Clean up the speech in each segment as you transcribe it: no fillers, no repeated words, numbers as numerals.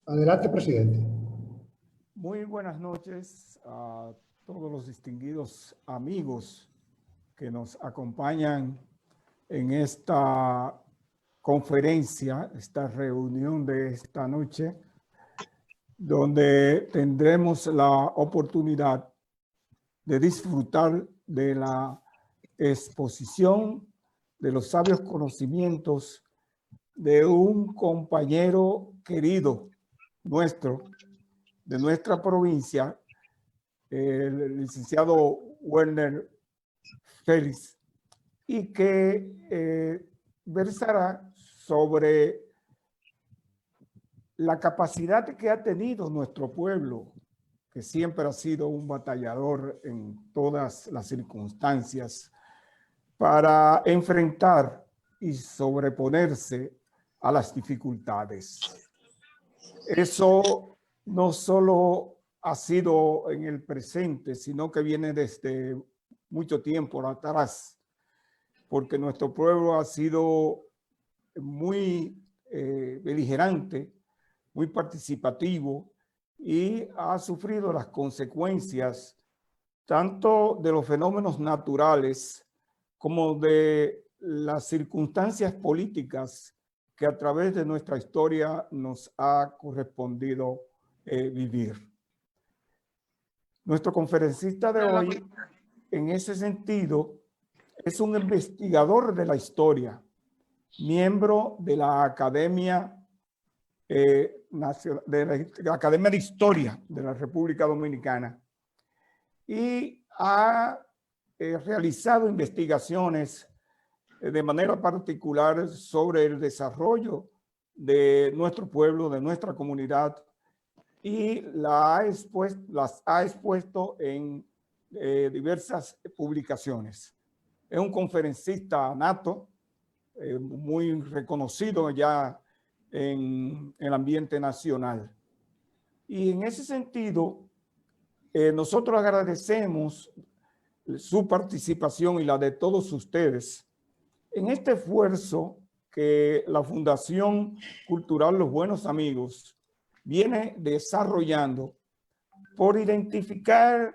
Adelante, presidente. Muy buenas noches a todos los distinguidos amigos que nos acompañan en esta conferencia, esta reunión de esta noche, donde tendremos la oportunidad de disfrutar de la exposición de los sabios conocimientos de un compañero querido nuestro, de nuestra provincia, el licenciado Werner Félix, y que versará sobre la capacidad que ha tenido nuestro pueblo, que siempre ha sido un batallador en todas las circunstancias, para enfrentar y sobreponerse a las dificultades. Eso no solo ha sido en el presente, sino que viene desde mucho tiempo atrás, porque nuestro pueblo ha sido muy beligerante, muy participativo y ha sufrido las consecuencias tanto de los fenómenos naturales como de las circunstancias políticas que a través de nuestra historia nos ha correspondido vivir. Nuestro conferencista de hoy, en ese sentido, es un investigador de la historia, miembro de la Academia de Historia de la República Dominicana y ha realizado investigaciones de manera particular sobre el desarrollo de nuestro pueblo, de nuestra comunidad, y las ha expuesto en diversas publicaciones. Es un conferencista nato, muy reconocido ya en el ambiente nacional. Y en ese sentido, nosotros agradecemos su participación y la de todos ustedes en este esfuerzo que la Fundación Cultural Los Buenos Amigos viene desarrollando por identificar,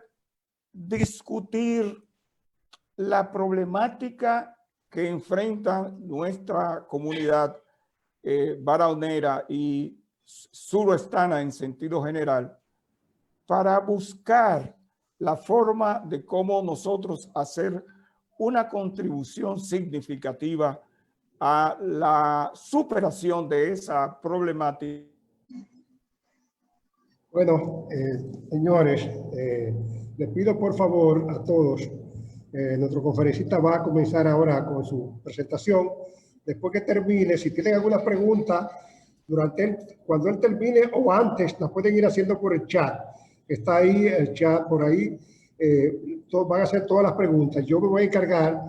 discutir la problemática que enfrenta nuestra comunidad barahonera y suroestana en sentido general, para buscar la forma de cómo nosotros hacer una contribución significativa a la superación de esa problemática. Bueno, señores, les pido por favor a todos, nuestro conferencista va a comenzar ahora con su presentación. Después que termine, si tienen alguna pregunta, cuando él termine o antes, las pueden ir haciendo por el chat. Está ahí el chat por ahí. Van a hacer todas las preguntas. Yo me voy a encargar,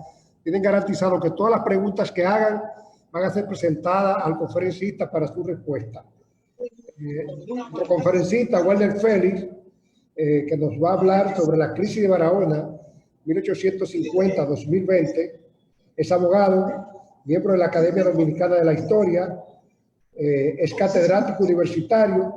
tienen garantizado que todas las preguntas que hagan van a ser presentadas al conferencista para su respuesta. Nuestro conferencista, Werner Félix, que nos va a hablar sobre la crisis de Barahona, 1850-2020, es abogado, miembro de la Academia Dominicana de la Historia, es catedrático universitario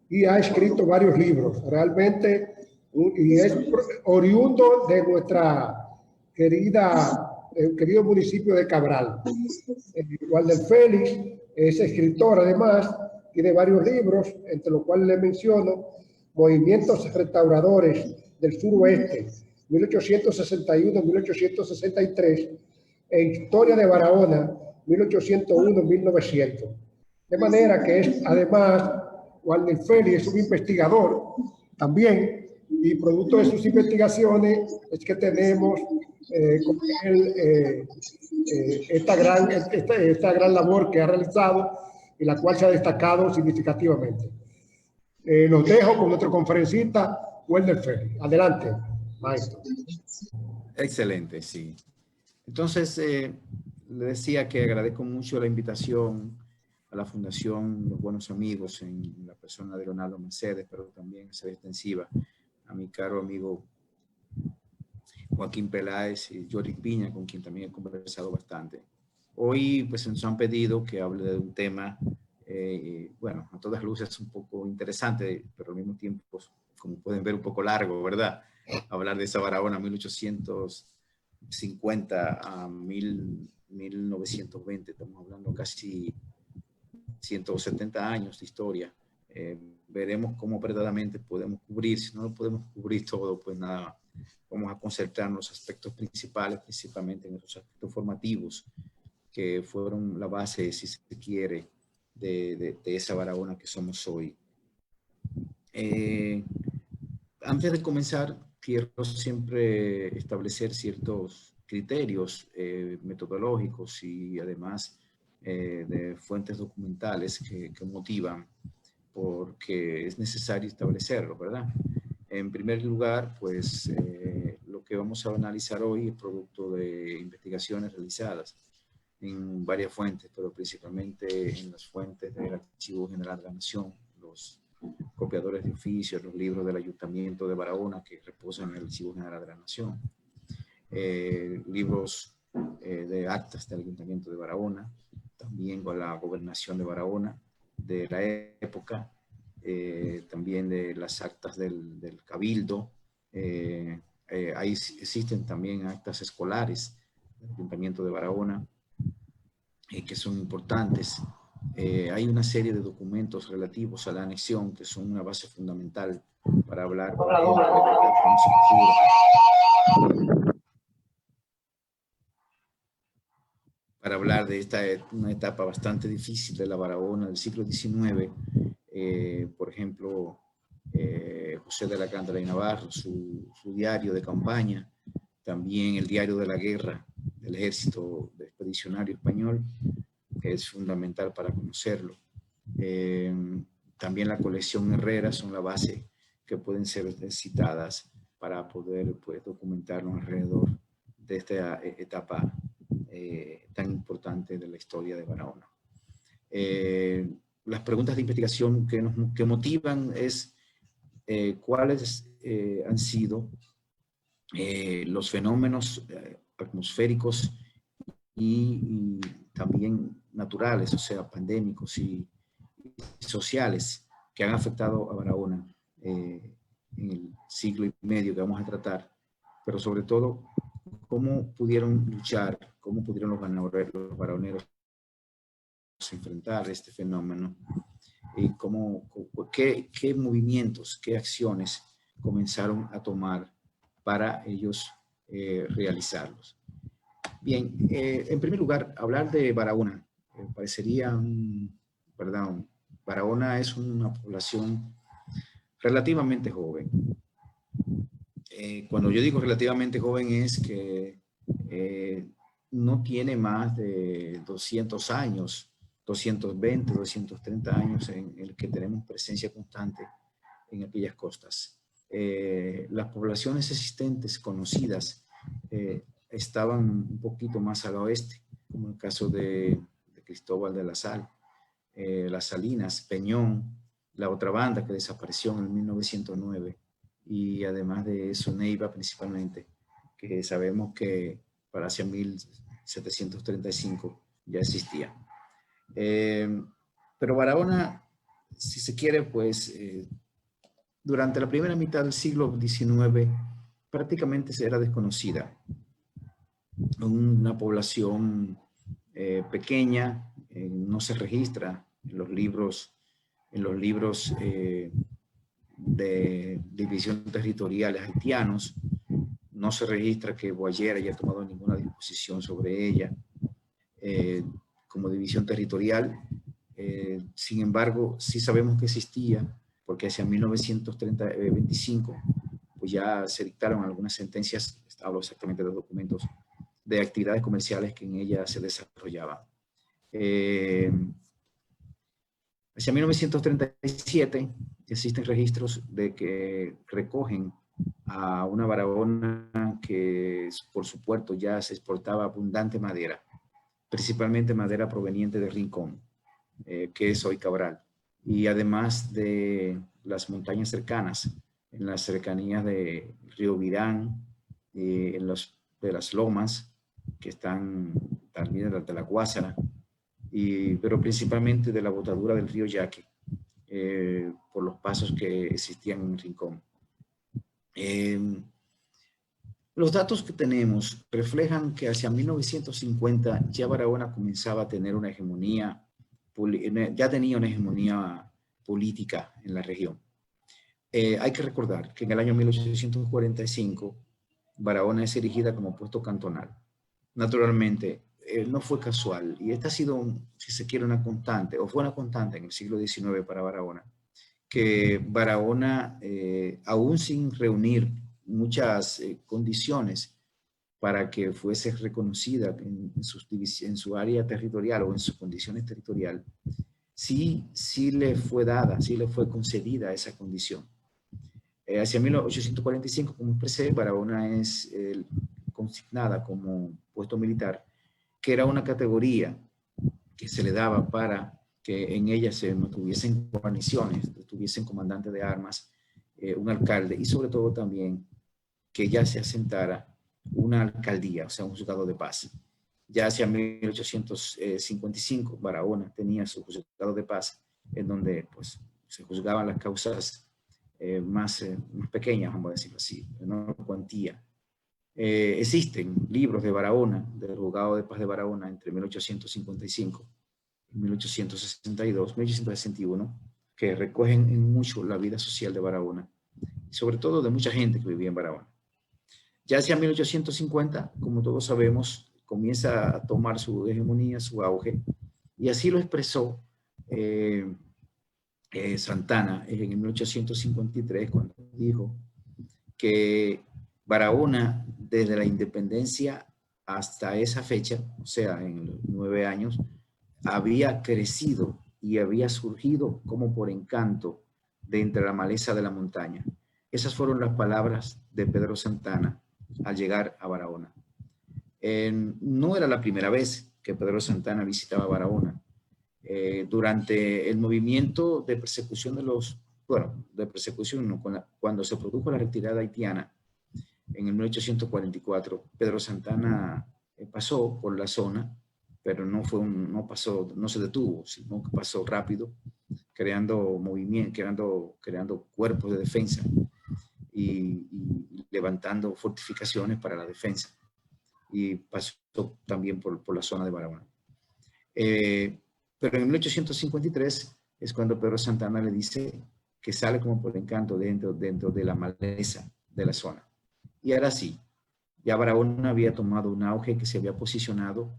y ha escrito varios libros. Realmente, y es oriundo de nuestra querido municipio de Cabral. Werner Félix es escritor, además, tiene varios libros, entre los cuales le menciono Movimientos Restauradores del Suroeste, 1861-1863, e Historia de Barahona, 1801-1900. De manera que es, además, Werner Félix es un investigador también, y producto de sus investigaciones es que tenemos con él esta gran labor que ha realizado y la cual se ha destacado significativamente. Los dejo con nuestro conferencista, Werner Félix. Adelante, maestro. Excelente, sí. Entonces, le decía que agradezco mucho la invitación a la Fundación Los Buenos Amigos en la persona de Leonardo Mercedes, pero también se ve extensiva a mi caro amigo Joaquín Peláez y Jordi Piña, con quien también he conversado bastante. Hoy pues nos han pedido que hable de un tema bueno, a todas luces es un poco interesante, pero al mismo tiempo, como pueden ver, un poco largo, ¿verdad? Hablar de esa Barahona 1850 a 1920, estamos hablando casi 170 años de historia. Veremos cómo verdaderamente podemos cubrir. Si no lo podemos cubrir todo, pues nada, vamos a concentrarnos en los aspectos principales, principalmente en esos aspectos formativos, que fueron la base, si se quiere, de esa Barahona que somos hoy. Antes de comenzar, quiero siempre establecer ciertos criterios metodológicos y además de fuentes documentales que motivan, porque es necesario establecerlo, ¿verdad? En primer lugar, pues lo que vamos a analizar hoy es producto de investigaciones realizadas en varias fuentes, pero principalmente en las fuentes del Archivo General de la Nación, los copiadores de oficios, los libros del Ayuntamiento de Barahona que reposan en el Archivo General de la Nación, libros de actas del Ayuntamiento de Barahona, también con la gobernación de Barahona de la época, también de las actas del Cabildo. Ahí existen también actas escolares del Ayuntamiento de Barahona que son importantes. Hay una serie de documentos relativos a la anexión que son una base fundamental para hablar, por ejemplo, para hablar de una etapa bastante difícil de la Barahona del siglo XIX. Por ejemplo, José de Alacántara y Navarro, su diario de campaña, también el diario de la guerra del ejército expedicionario español, que es fundamental para conocerlo. También la colección Herrera son la base que pueden ser citadas para poder, pues, documentarlo alrededor de esta etapa tan importante de la historia de Barahona. Las preguntas de investigación que motivan es cuáles han sido los fenómenos atmosféricos y también naturales, o sea, pandémicos y sociales que han afectado a Barahona en el siglo y medio que vamos a tratar, pero sobre todo cómo pudieron luchar, cómo pudieron los barahoneros enfrentar este fenómeno y qué movimientos, qué acciones comenzaron a tomar para ellos realizarlos. Bien, en primer lugar, hablar de Barahona parecería, perdón, Barahona es una población relativamente joven. Cuando yo digo relativamente joven es que no tiene más de 200 años, 220, 230 años en el que tenemos presencia constante en aquellas costas. Las poblaciones existentes, conocidas, estaban un poquito más al oeste, como el caso de Cristóbal de la Sal, Las Salinas, Peñón, la otra banda que desapareció en el 1909, y además de eso Neiva principalmente, que sabemos que para hacia 1735 ya existía. Pero Barahona, si se quiere, pues durante la primera mitad del siglo XIX prácticamente era desconocida. Una población pequeña, no se registra en los libros de división territorial haitianos, no se registra que Boyer haya tomado ninguna disposición sobre ella como división territorial. Sin embargo, sí sabemos que existía, porque hacia 1925 pues ya se dictaron algunas sentencias, hablo exactamente de los documentos, de actividades comerciales que en ella se desarrollaban. Hacia 1937 existen registros de que recogen a una Barahona que por su puerto ya se exportaba abundante madera, principalmente madera proveniente de Rincón, que es hoy Cabral, y además de las montañas cercanas, en las cercanías de Río Virán, de las lomas que están también de la Guásara, pero principalmente de la botadura del río Yaqui, por los pasos que existían en el rincón. Los datos que tenemos reflejan que hacia 1950 ya Barahona comenzaba a tener una hegemonía, ya tenía una hegemonía política en la región. Hay que recordar que en el año 1845 Barahona es erigida como puesto cantonal. Naturalmente, no fue casual, y esta ha sido, si se quiere, una constante, o fue una constante en el siglo XIX para Barahona, que Barahona, aún sin reunir muchas condiciones para que fuese reconocida en su área territorial o en sus condiciones territoriales, sí le fue dada, sí le fue concedida esa condición. Hacia 1845, como expresé, Barahona es consignada como puesto militar, que era una categoría que se le daba para que en ella se tuviesen guarniciones, tuviesen comandante de armas, un alcalde, y sobre todo también que ya se asentara una alcaldía, o sea, un juzgado de paz. Ya hacia 1855, Barahona tenía su juzgado de paz, en donde pues, se juzgaban las causas más pequeñas, vamos a decirlo así, de menor cuantía. Existen libros de Barahona, del juzgado de paz de Barahona, entre 1855 y 1862, 1861, que recogen en mucho la vida social de Barahona, y sobre todo de mucha gente que vivía en Barahona. Ya hacia 1850, como todos sabemos, comienza a tomar su hegemonía, su auge, y así lo expresó Santana en 1853, cuando dijo que Barahona, desde la independencia hasta esa fecha, o sea, en los 9 años, había crecido y había surgido como por encanto de entre la maleza de la montaña. Esas fueron las palabras de Pedro Santana al llegar a Barahona. No era la primera vez que Pedro Santana visitaba Barahona. Durante el movimiento de persecución cuando se produjo la retirada haitiana en el 1844, Pedro Santana pasó por la zona, pero no se detuvo, sino que pasó rápido, creando movimiento, creando cuerpos de defensa y levantando fortificaciones para la defensa. Y pasó también por la zona de Barahona. Pero en 1853 es cuando Pedro Santana le dice que sale como por encanto dentro de la maleza de la zona. Y ahora sí, ya Barahona había tomado un auge que se había posicionado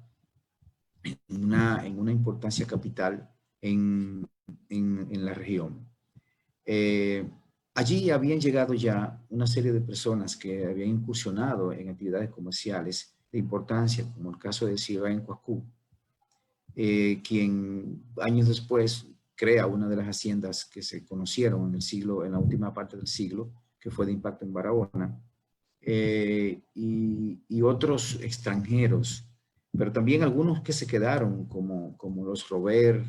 en una importancia capital en la región. Allí habían llegado ya una serie de personas que habían incursionado en actividades comerciales de importancia, como el caso de Sirain Cuacú, quien años después crea una de las haciendas que se conocieron en la última parte del siglo, que fue de impacto en Barahona, y otros extranjeros, pero también algunos que se quedaron, como los Robert,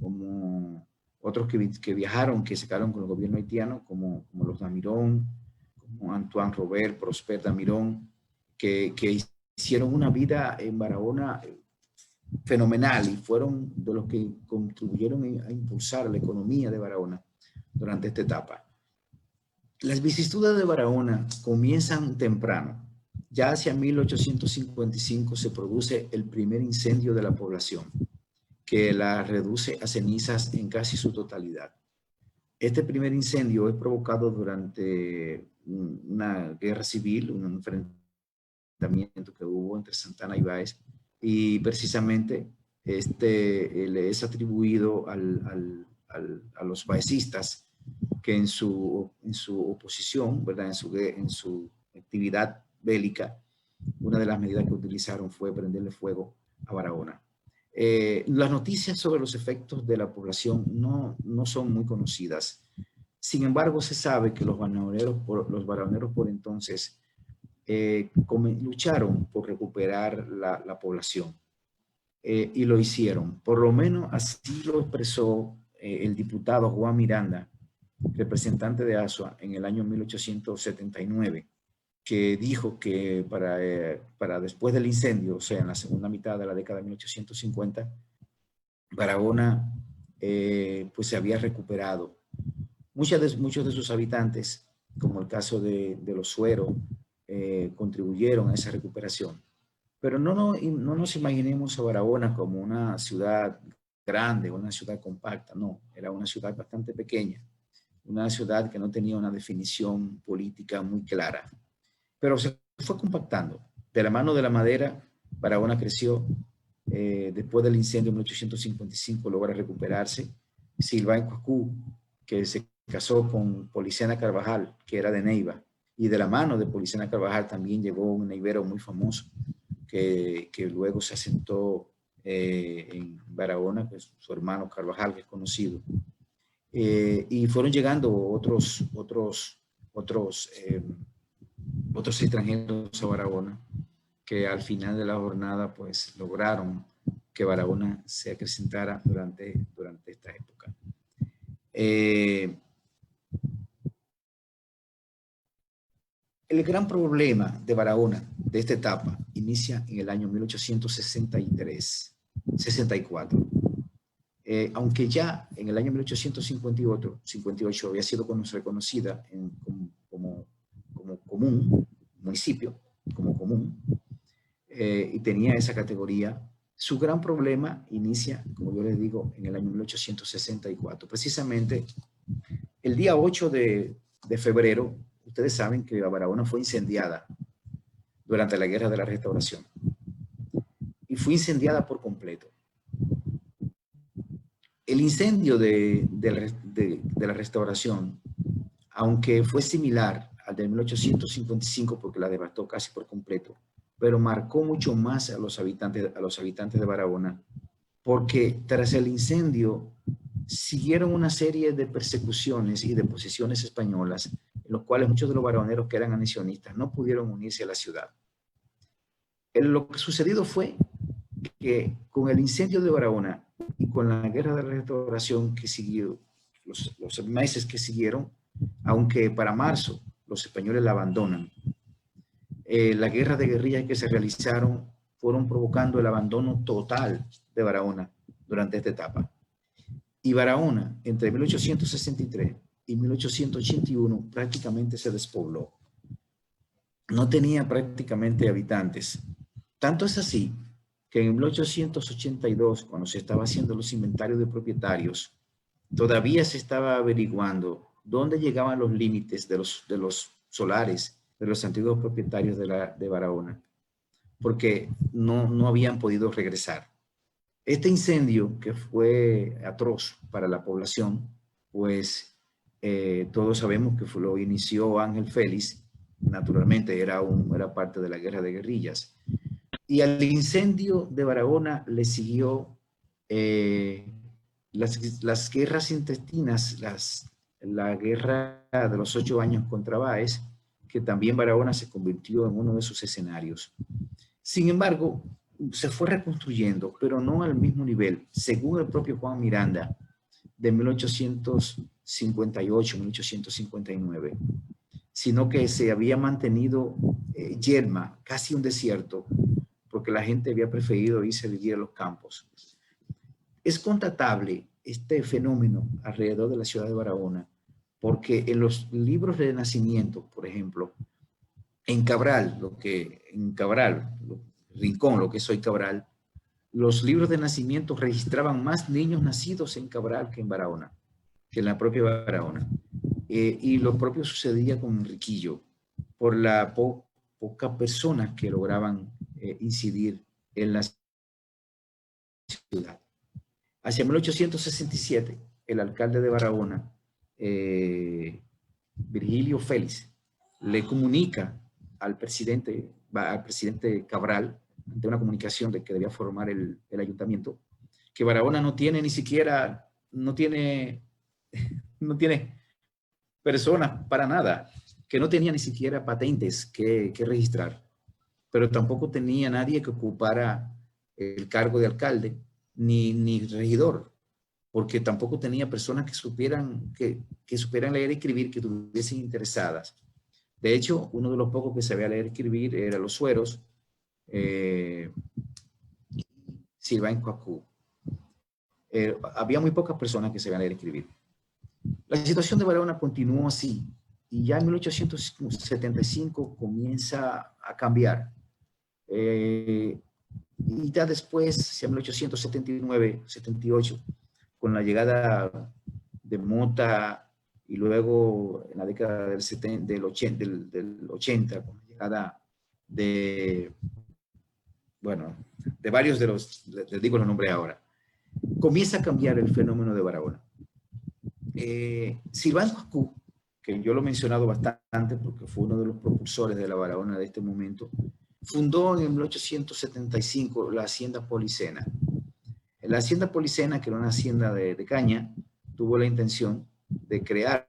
como otros que viajaron, que se quedaron con el gobierno haitiano, como los Damirón, como Antoine Robert, Prosper Damirón, que hicieron una vida en Barahona fenomenal y fueron de los que contribuyeron a impulsar la economía de Barahona durante esta etapa. Las vicisitudes de Barahona comienzan temprano. Ya hacia 1855 se produce el primer incendio de la población, que la reduce a cenizas en casi su totalidad. Este primer incendio es provocado durante una guerra civil, un enfrentamiento que hubo entre Santana y Báez, y precisamente le es atribuido a los baecistas que en su oposición, ¿verdad? En su actividad bélica, una de las medidas que utilizaron fue prenderle fuego a Barahona. Las noticias sobre los efectos de la población no son muy conocidas. Sin embargo, se sabe que los barahoneros por entonces lucharon por recuperar la población y lo hicieron. Por lo menos así lo expresó el diputado Juan Miranda, representante de Azua, en el año 1879, que dijo que para después del incendio, o sea, en la segunda mitad de la década de 1850, Barahona pues se había recuperado. Muchos de sus habitantes, como el caso de los Sueros, contribuyeron a esa recuperación. Pero no nos imaginemos a Barahona como una ciudad grande, una ciudad compacta, no, era una ciudad bastante pequeña, una ciudad que no tenía una definición política muy clara, pero se fue compactando. De la mano de la madera, Barahona creció. Después del incendio en 1855 logra recuperarse. Silvain Coicou, que se casó con Policena Carvajal, que era de Neiva, y de la mano de Policena Carvajal también llegó un neivero muy famoso, que luego se asentó en Barahona, pues su hermano Carvajal, que es conocido. Y fueron llegando otros extranjeros a Barahona, que al final de la jornada pues lograron que Barahona se acrecentara durante esta época. El gran problema de Barahona, de esta etapa, inicia en el año 1864. Aunque ya en el año 1858 había sido reconocida como común, municipio, como común, y tenía esa categoría, su gran problema inicia, como yo les digo, en el año 1864. Precisamente el día 8 de febrero, ustedes saben que Barahona fue incendiada durante la Guerra de la Restauración. Y fue incendiada por completo. El incendio de la Restauración, aunque fue similar al de 1855 porque la devastó casi por completo, pero marcó mucho más a los habitantes de Barahona, porque tras el incendio siguieron una serie de persecuciones y de posesiones españolas, en los cuales muchos de los barahoneros que eran anexionistas no pudieron unirse a la ciudad. Lo que sucedido fue que con el incendio de Barahona y con la Guerra de la Restauración que siguió, los meses que siguieron, aunque para marzo los españoles la abandonan, la guerra de guerrillas que se realizaron fueron provocando el abandono total de Barahona durante esta etapa. Y Barahona, entre 1863 y 1881, prácticamente se despobló. No tenía prácticamente habitantes. Tanto es así que en 1882, cuando se estaba haciendo los inventarios de propietarios, todavía se estaba averiguando dónde llegaban los límites de los solares de los antiguos propietarios de Barahona, porque no habían podido regresar. Este incendio, que fue atroz para la población, pues todos sabemos que lo inició Ángel Félix, naturalmente era parte de la guerra de guerrillas. Y al incendio de Barahona le siguió las guerras intestinas, la guerra de los 8 años contra Báez, que también Barahona se convirtió en uno de sus escenarios. Sin embargo, se fue reconstruyendo, pero no al mismo nivel, según el propio Juan Miranda, de 1858-1859, sino que se había mantenido yerma, casi un desierto, porque la gente había preferido irse a vivir a los campos. Es constatable este fenómeno alrededor de la ciudad de Barahona, porque en los libros de nacimiento, por ejemplo, en Cabral, Rincón, lo que es hoy Cabral, los libros de nacimiento registraban más niños nacidos en Cabral que en Barahona, que en la propia Barahona. Y lo propio sucedía con Enriquillo, por la poca personas que lograban incidir en la ciudad. Hacia 1867, el alcalde de Barahona, Virgilio Félix, le comunica al presidente Cabral, ante una comunicación de que debía formar el ayuntamiento, que Barahona no tiene personas para nada, que no tenía ni siquiera patentes que registrar, pero tampoco tenía nadie que ocupara el cargo de alcalde ni regidor, porque tampoco tenía personas que supieran leer y escribir, que estuviesen interesadas. De hecho, uno de los pocos que sabía leer y escribir era los Sueros, Silvain Coicou. había muy pocas personas que sabían leer y escribir. La situación de Barahona continuó así y ya en 1875 comienza a cambiar. Y ya después, en 1879, 78, con la llegada de Mota y luego en la década del 80, con la llegada de, bueno, de varios de los, les digo los nombres ahora, comienza a cambiar el fenómeno de Barahona. Silván Cuacú, que yo lo he mencionado bastante porque fue uno de los propulsores de la Barahona de este momento, fundó en 1875 la Hacienda Policena. La Hacienda Policena, que era una hacienda de caña, tuvo la intención de crear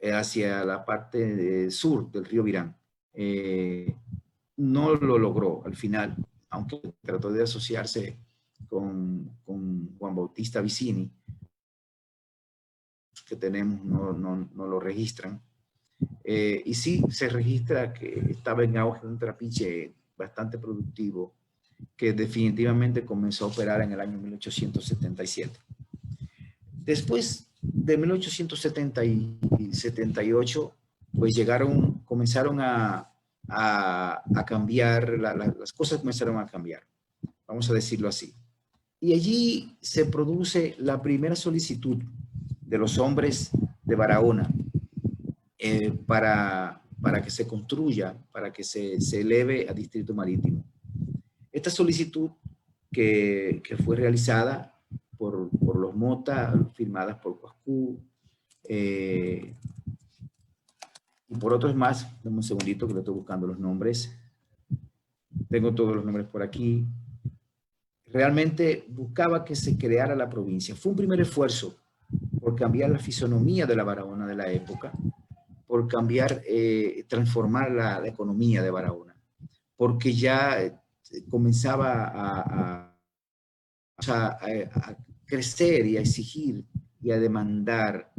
hacia la parte sur del río Virán. No lo logró al final, aunque trató de asociarse con Juan Bautista Vicini, que tenemos no lo registran. Y sí se registra que estaba en auge un trapiche bastante productivo que definitivamente comenzó a operar en el año 1877. Después de 1878, pues comenzaron a cambiar, las cosas comenzaron a cambiar, vamos a decirlo así. Y allí se produce la primera solicitud de los hombres de Barahona para que se construya, para que se eleve a distrito marítimo. Esta solicitud que fue realizada por los Mota, firmadas por Cuacú, y por otros más, dame un segundito que le estoy buscando los nombres. Tengo todos los nombres por aquí. Realmente buscaba que se creara la provincia. Fue un primer esfuerzo por cambiar la fisonomía de la Barahona de la época, por cambiar, transformar la economía de Barahona, porque ya comenzaba a crecer y a exigir y a demandar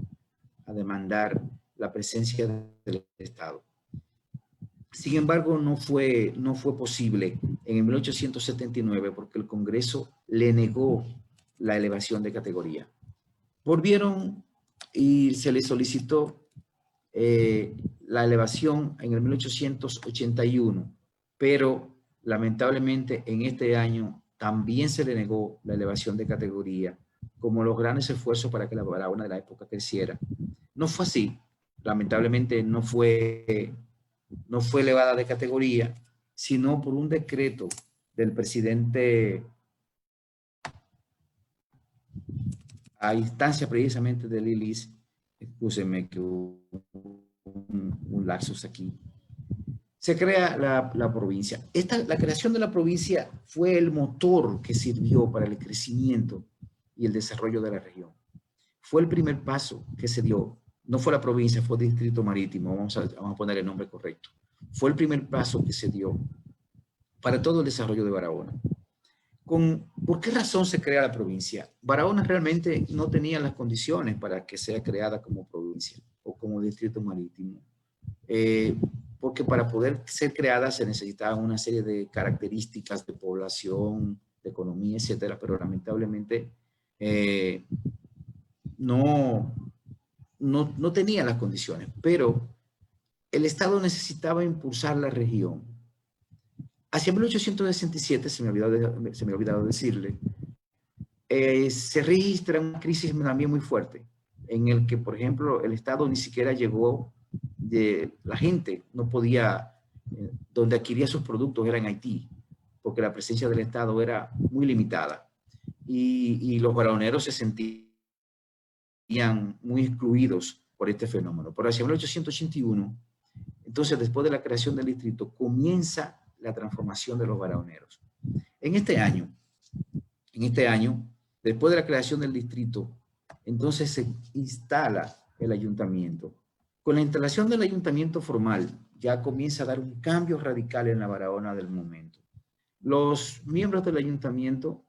la presencia del Estado. Sin embargo, no fue posible en el 1879 porque el Congreso le negó la elevación de categoría. Volvieron y se le solicitó la elevación en el 1881, pero lamentablemente en este año también se le negó la elevación de categoría, como los grandes esfuerzos para que la Barahona de la época creciera. No fue así, lamentablemente no fue elevada de categoría, sino por un decreto del presidente a instancia precisamente de Lilis. Excúsenme que hubo un lapsus aquí. Se crea la provincia. La creación de la provincia fue el motor que sirvió para el crecimiento y el desarrollo de la región. Fue el primer paso que se dio. No fue la provincia, fue el distrito marítimo. Vamos a poner el nombre correcto. Fue el primer paso que se dio para todo el desarrollo de Barahona. ¿Por qué razón se crea la provincia? Barahona realmente no tenía las condiciones para que sea creada como provincia o como distrito marítimo. Porque para poder ser creada se necesitaban una serie de características de población, de economía, etcétera, pero lamentablemente no tenía las condiciones. Pero el Estado necesitaba impulsar la región. Hacia 1867, se me ha olvidado decirle, se registra una crisis también muy fuerte, en el que, por ejemplo, el Estado ni siquiera llegó, la gente no podía, donde adquiría sus productos era en Haití, porque la presencia del Estado era muy limitada. Y los barahoneros se sentían muy excluidos por este fenómeno. Pero hacia 1881, entonces, después de la creación del distrito, comienza la transformación de los barahoneros. En este año, después de la creación del distrito, entonces se instala el ayuntamiento. Con la instalación del ayuntamiento formal, ya comienza a dar un cambio radical en la Barahona del momento. Los miembros del ayuntamiento,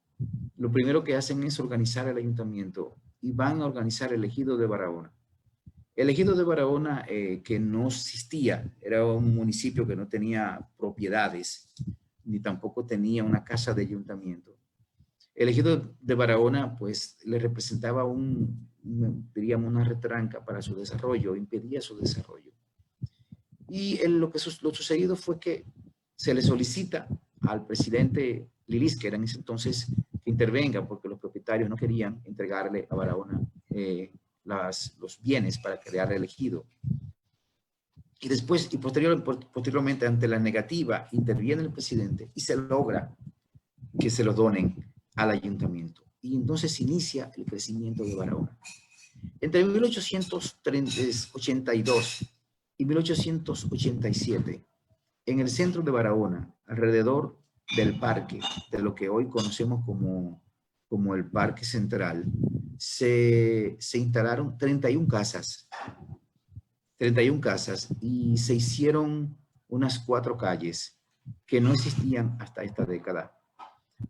lo primero que hacen es organizar el ayuntamiento y van a organizar el ejido de Barahona. El ejido de Barahona, que no existía, era un municipio que no tenía propiedades, ni tampoco tenía una casa de ayuntamiento. El ejido de Barahona, pues, le representaba diríamos, una retranca para su desarrollo, impedía su desarrollo. Y lo sucedido fue que se le solicita al presidente Lilis, que era en ese entonces, que intervenga, porque los propietarios no querían entregarle a Barahona los bienes para crear el ejido. Y después, y posteriormente, ante la negativa, interviene el presidente y se logra que se lo donen al ayuntamiento. Y entonces inicia el crecimiento de Barahona. Entre 1882 y 1887, en el centro de Barahona, alrededor del parque, de lo que hoy conocemos como el Parque Central, se instalaron 31 casas. 31 casas y se hicieron unas 4 calles que no existían hasta esta década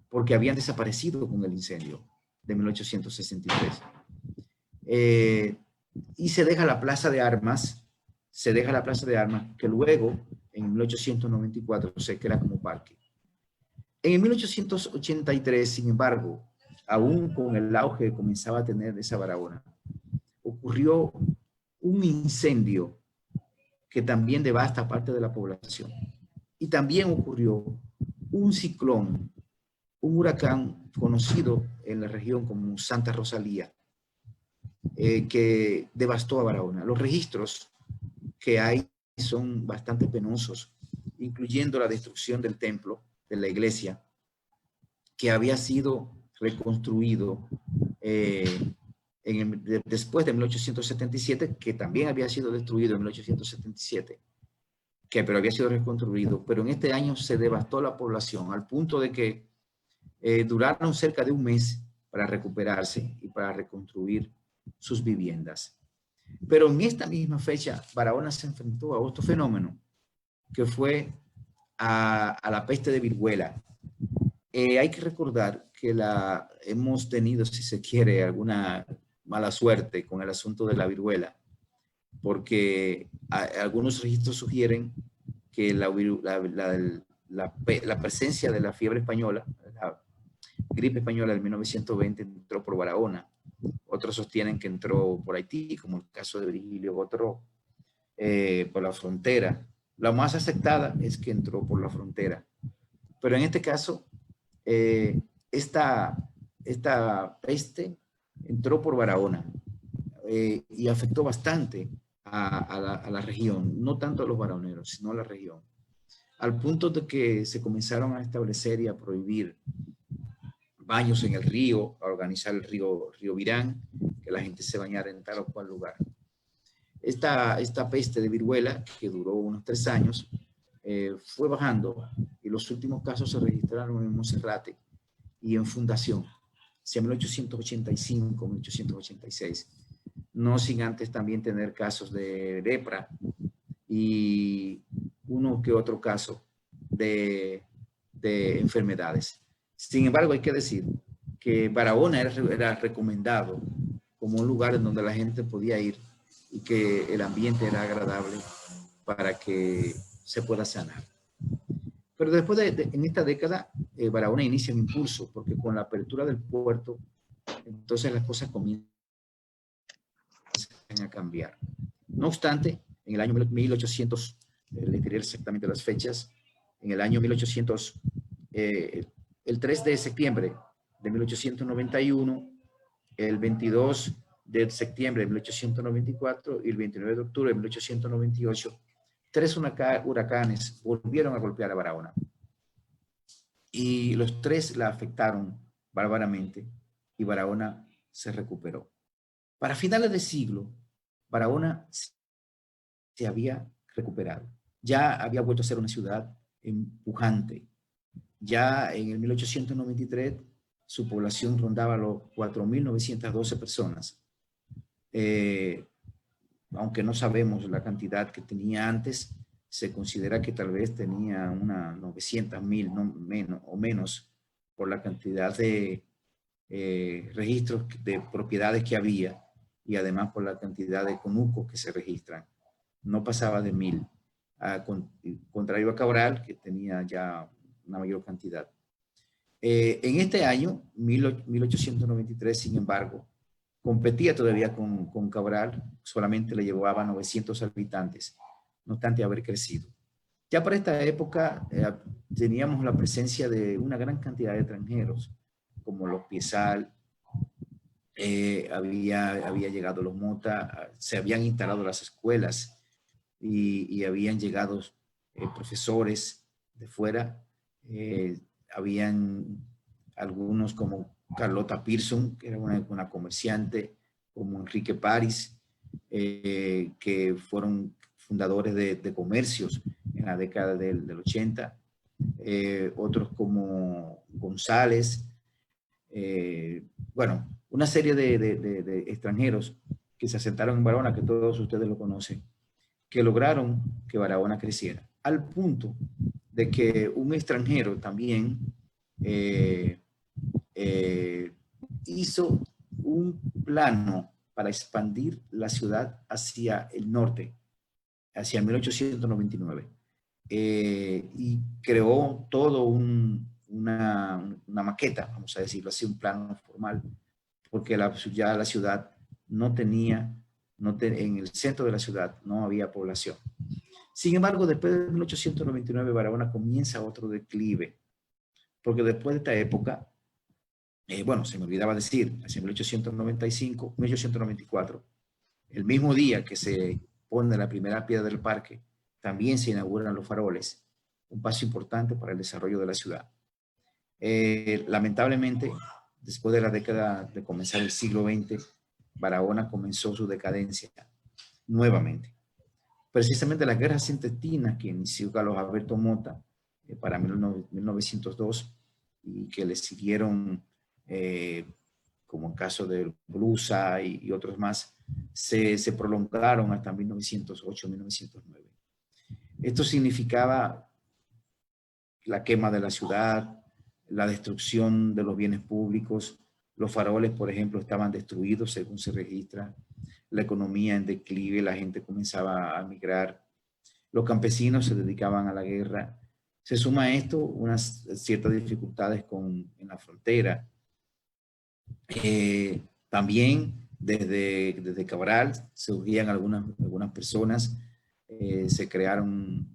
porque habían desaparecido con el incendio de 1863. Y se deja la Plaza de Armas, que luego en 1894 se crea como parque. En 1883, sin embargo, aún con el auge que comenzaba a tener esa Barahona, ocurrió un incendio que también devasta parte de la población. Y también ocurrió un ciclón, un huracán conocido en la región como Santa Rosalía, que devastó a Barahona. Los registros que hay son bastante penosos, incluyendo la destrucción del templo, de la iglesia, que había sido reconstruido después de 1877, que también había sido destruido en 1877, pero había sido reconstruido. Pero en este año se devastó la población al punto de que duraron cerca de un mes para recuperarse y para reconstruir sus viviendas. Pero en esta misma fecha, Barahona se enfrentó a otro fenómeno, que fue a la peste de viruela. Hay que recordar que hemos tenido, si se quiere, alguna mala suerte con el asunto de la viruela, porque algunos registros sugieren que la presencia de la fiebre española, la gripe española de 1920, entró por Barahona. Otros sostienen que entró por Haití, como el caso de Virgilio, otro por la frontera. La más aceptada es que entró por la frontera. Pero en este caso, esta peste entró por Barahona y afectó bastante a la región, no tanto a los barahoneros, sino a la región, al punto de que se comenzaron a establecer y a prohibir baños en el río, a organizar el río Virán, que la gente se bañara en tal o cual lugar. Esta peste de viruela, que duró unos 3 años, fue bajando y los últimos casos se registraron en Monserrate y en Fundación, hacia 1885, 1886, no sin antes también tener casos de lepra y uno que otro caso de enfermedades. Sin embargo, hay que decir que Barahona era recomendado como un lugar en donde la gente podía ir y que el ambiente era agradable para que se pueda sanar. Pero después en esta década, Barahona inicia un impulso, porque con la apertura del puerto, entonces las cosas comienzan a cambiar. No obstante, en el año 1800, le diré exactamente las fechas, en el año 1800, el 3 de septiembre de 1891, el 22 de septiembre de 1894 y el 29 de octubre de 1898, 3 huracanes volvieron a golpear a Barahona. Y los 3 la afectaron bárbaramente y Barahona se recuperó. Para finales de siglo, Barahona se había recuperado. Ya había vuelto a ser una ciudad pujante. Ya en el 1893 su población rondaba los 4.912 personas. Aunque no sabemos la cantidad que tenía antes, se considera que tal vez tenía unas 900.000 o menos por la cantidad de registros de propiedades que había y además por la cantidad de conucos que se registran. No pasaba de 1.000, contrario a Cabral, que tenía ya una mayor cantidad. En este año, 1893, sin embargo, competía todavía con Cabral, solamente le llevaba 900 habitantes, no obstante haber crecido. Ya para esta época teníamos la presencia de una gran cantidad de extranjeros, como los Piezal, había llegado los Mota, se habían instalado las escuelas y habían llegado profesores de fuera. Habían algunos como Carlota Pearson, que era una comerciante, como Enrique París, que fueron fundadores de comercios en la década del 80. Otros como González, bueno, una serie de extranjeros que se asentaron en Barahona, que todos ustedes lo conocen, que lograron que Barahona creciera, al punto de que un extranjero también hizo un plano para expandir la ciudad hacia el norte, hacia 1899, y creó todo una maqueta, vamos a decirlo así, un plano formal, porque ya la ciudad no tenía, en el centro de la ciudad no había población. Sin embargo, después de 1899, Barahona comienza otro declive, porque después de esta época, bueno, se me olvidaba decir, hacia 1895, 1894, el mismo día que se pone la primera piedra del parque, también se inauguran los faroles, un paso importante para el desarrollo de la ciudad. Lamentablemente, después de la década de comenzar el siglo XX, Barahona comenzó su decadencia nuevamente. Precisamente las guerras intestinas que inició Carlos Alberto Mota para 1902 y que le siguieron, como en caso de Blusa y otros más, se prolongaron hasta 1908-1909. Esto significaba la quema de la ciudad, la destrucción de los bienes públicos. Los faroles, por ejemplo, estaban destruidos, según se registra. La economía en declive, la gente comenzaba a migrar. Los campesinos se dedicaban a la guerra. Se suma a esto unas ciertas dificultades en la frontera. También desde Cabral surgían algunas personas, se crearon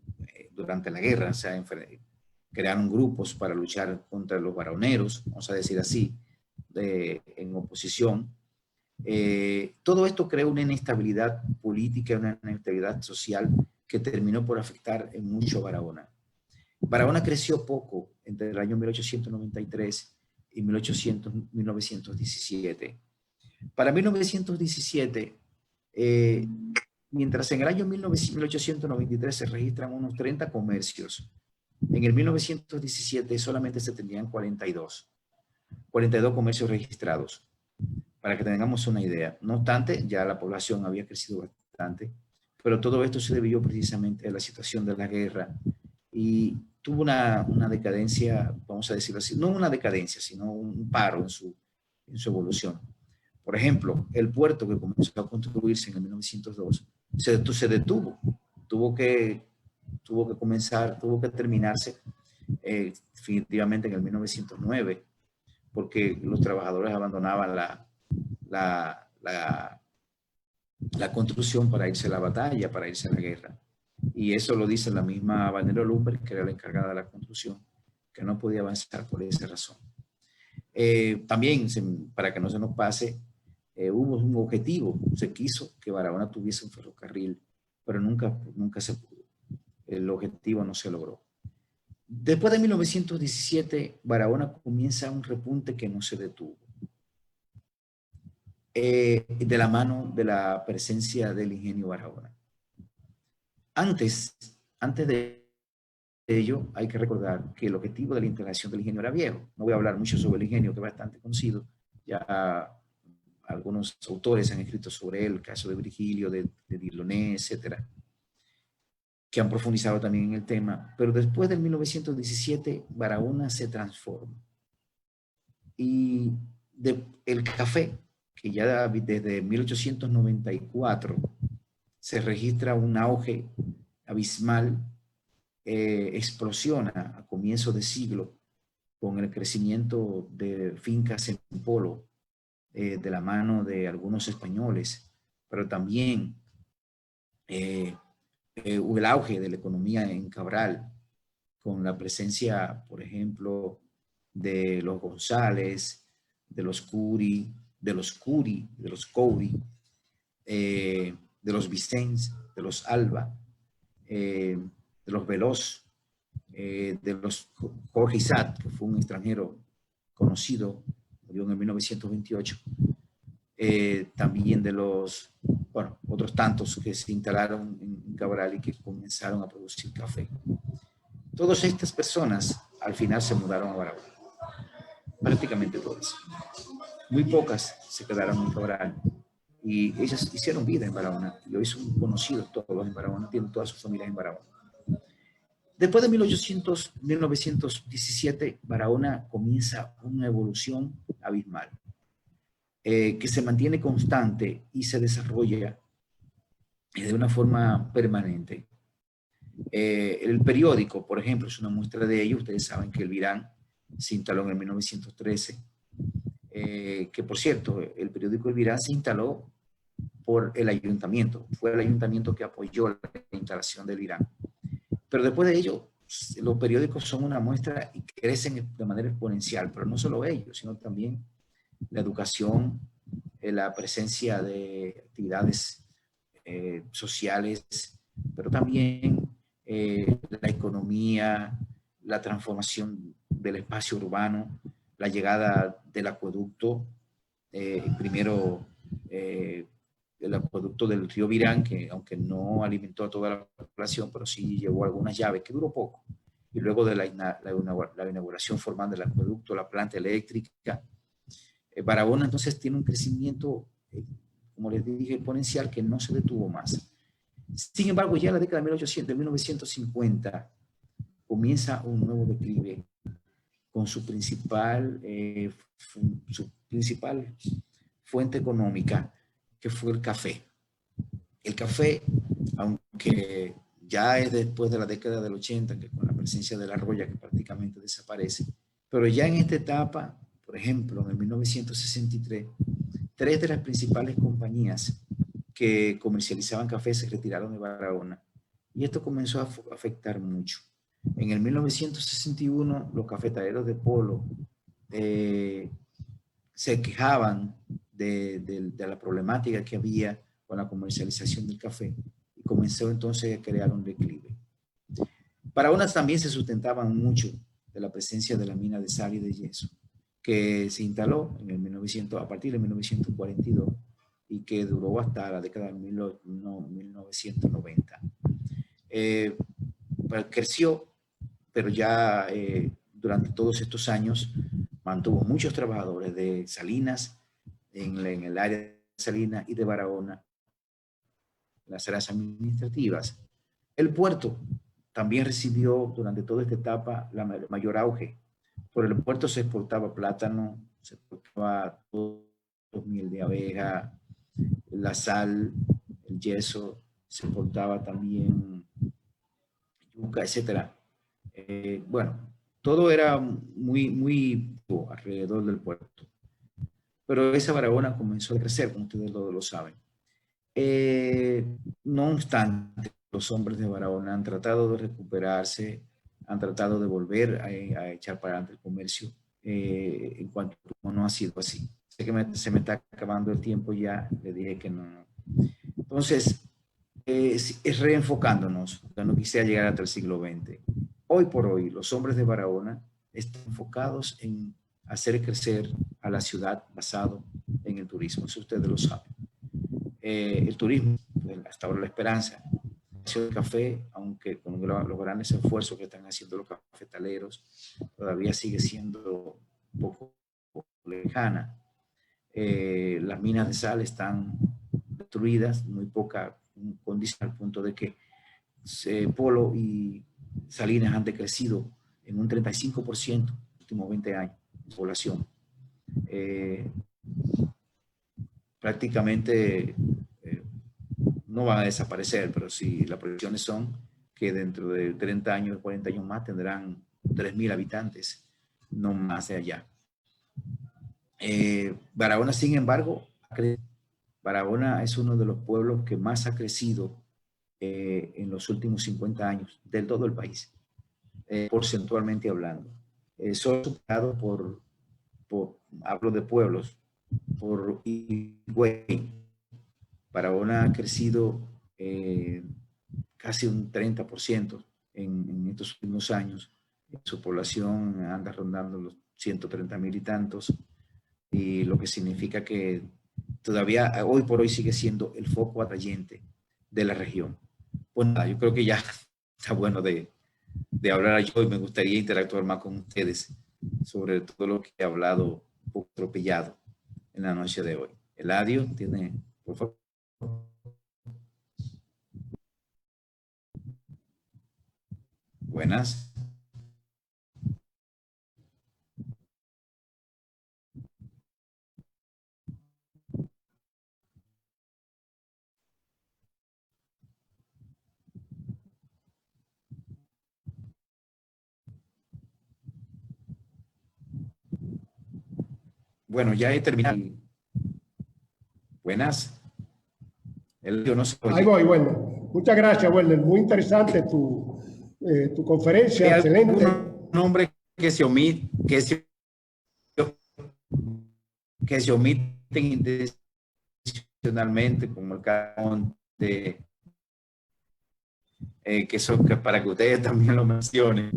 durante la guerra, o sea, crearon grupos para luchar contra los baroneros, vamos a decir así, en oposición. Todo esto creó una inestabilidad política, una inestabilidad social que terminó por afectar en mucho a Barahona. Barahona creció poco entre el año 1893 y 1917. Para 1917, mientras en el año 1893 se registran unos 30 comercios, en el 1917 solamente se tenían 42 comercios registrados, para que tengamos una idea. No obstante, ya la población había crecido bastante, pero todo esto se debió precisamente a la situación de la guerra y tuvo una decadencia, vamos a decirlo así, no una decadencia, sino un paro en su evolución. Por ejemplo, el puerto que comenzó a construirse en el 1902 se detuvo, tuvo que terminarse definitivamente en el 1909, porque los trabajadores abandonaban la construcción para irse a la batalla, para irse a la guerra. Y eso lo dice la misma Vanero Lumber, que era la encargada de la construcción, que no podía avanzar por esa razón. También, para que no se nos pase, hubo un objetivo, se quiso que Barahona tuviese un ferrocarril, pero nunca se pudo. El objetivo no se logró. Después de 1917, Barahona comienza un repunte que no se detuvo. De la mano de la presencia del ingenio Barahona. Antes de ello, hay que recordar que el objetivo de la instalación del ingenio era viejo. No voy a hablar mucho sobre el ingenio, que es bastante conocido. Ya algunos autores han escrito sobre él, el caso de Virgilio, de Dieudonné, etcétera, que han profundizado también en el tema. Pero después del 1917, Barahona se transforma. Y el café, que ya desde 1894 se registra un auge abismal, explosiona a comienzos de siglo con el crecimiento de fincas en polo, de la mano de algunos españoles, pero también hubo el auge de la economía en Cabral, con la presencia, por ejemplo, de los González, de los Curi, de los Curi, de los Couri, de los Vicens, de los Alba, de los Veloz, de los Jorge Isat, que fue un extranjero conocido, murió en el 1928, también de los, bueno, otros tantos que se instalaron en Cabral y que comenzaron a producir café. Todas estas personas al final se mudaron a Barahona, prácticamente todas. Muy pocas se quedaron en Cabral y ellas hicieron vida en Barahona y hoy son conocidos todos en Barahona, tienen todas sus familias en Barahona. Después de 1917, Barahona comienza una evolución abismal, que se mantiene constante y se desarrolla de una forma permanente. El periódico, por ejemplo, es una muestra de ello. Ustedes saben que el Virán se instaló en el 1913, que por cierto, el periódico El Virán se instaló por el ayuntamiento. Fue el ayuntamiento que apoyó la instalación del Virán. Pero después de ello, los periódicos son una muestra y crecen de manera exponencial, pero no solo ellos, sino también la educación, la presencia de actividades sociales, pero también la economía, la transformación del espacio urbano, la llegada del acueducto, primero el acueducto del río Virán, que aunque no alimentó a toda la población, pero sí llevó algunas llaves, que duró poco. Y luego de la inauguración formal del acueducto, la planta eléctrica, Barahona entonces tiene un crecimiento, como les dije, exponencial que no se detuvo más. Sin embargo, ya en la década de 1950 comienza un nuevo declive con su principal fuente económica, que fue el café. El café, aunque ya es después de la década del 80, que con la presencia de la roya que prácticamente desaparece, pero ya en esta etapa, por ejemplo, en el 1963, 3 de las principales compañías que comercializaban café se retiraron de Barahona. Y esto comenzó a afectar mucho. En el 1961, los cafetaleros de Polo se quejaban de la problemática que había con la comercialización del café y comenzó entonces a crear un declive. Barahona también se sustentaban mucho de la presencia de la mina de sal y de yeso, que se instaló en el a partir de 1942 y que duró hasta la década de 1990. Creció, pero ya durante todos estos años mantuvo muchos trabajadores de Salinas, en el área de Salinas y de Barahona, las áreas administrativas. El puerto también recibió durante toda esta etapa la mayor auge. Por el puerto se exportaba plátano, se exportaba miel de abeja, la sal, el yeso, se exportaba también yuca, etc. Bueno, todo era muy alrededor del puerto. Pero esa Barahona comenzó a crecer, como ustedes lo saben. No obstante, los hombres de Barahona han tratado de recuperarse, han tratado de volver a echar para adelante el comercio, en cuanto no ha sido así. Sé que se me está acabando el tiempo ya, le dije que no. Entonces, es reenfocándonos, no quisiera llegar hasta el siglo XX. Hoy por hoy, los hombres de Barahona están enfocados en hacer crecer a la ciudad basado en el turismo, eso ustedes lo saben. El turismo, hasta ahora la esperanza, el café, aunque con los grandes esfuerzos que están haciendo los cafetaleros, todavía sigue siendo un poco lejana. Las minas de sal están destruidas, muy poca condición, al punto de que Polo y Salinas han decrecido en un 35% en los últimos 20 años de población. Prácticamente no van a desaparecer, pero sí, las proyecciones son que dentro de 30 años, 40 años más tendrán 3.000 habitantes no más de allá. Barahona, sin embargo, Barahona es uno de los pueblos que más ha crecido en los últimos 50 años de todo el país, porcentualmente hablando. Solo superado hablo de pueblos, por Higüey. Barahona ha crecido casi un 30% en estos últimos años. Su población anda rondando los 130,000 y tantos, y lo que significa que todavía hoy por hoy sigue siendo el foco atrayente de la región. Pues nada, yo creo que ya está bueno de hablar yo, y me gustaría interactuar más con ustedes sobre todo lo que he hablado un poco atropellado en la noche de hoy. Eladio, tiene, por favor. Buenas. Bueno, ya he terminado. Buenas. Eladio, no se oye. Ahí voy, Werner. Muchas gracias, Werner. Muy interesante tu conferencia, excelente. Un nombre que se omite, que se omiten intencionalmente, como el caso de que son, que para que ustedes también lo mencionen,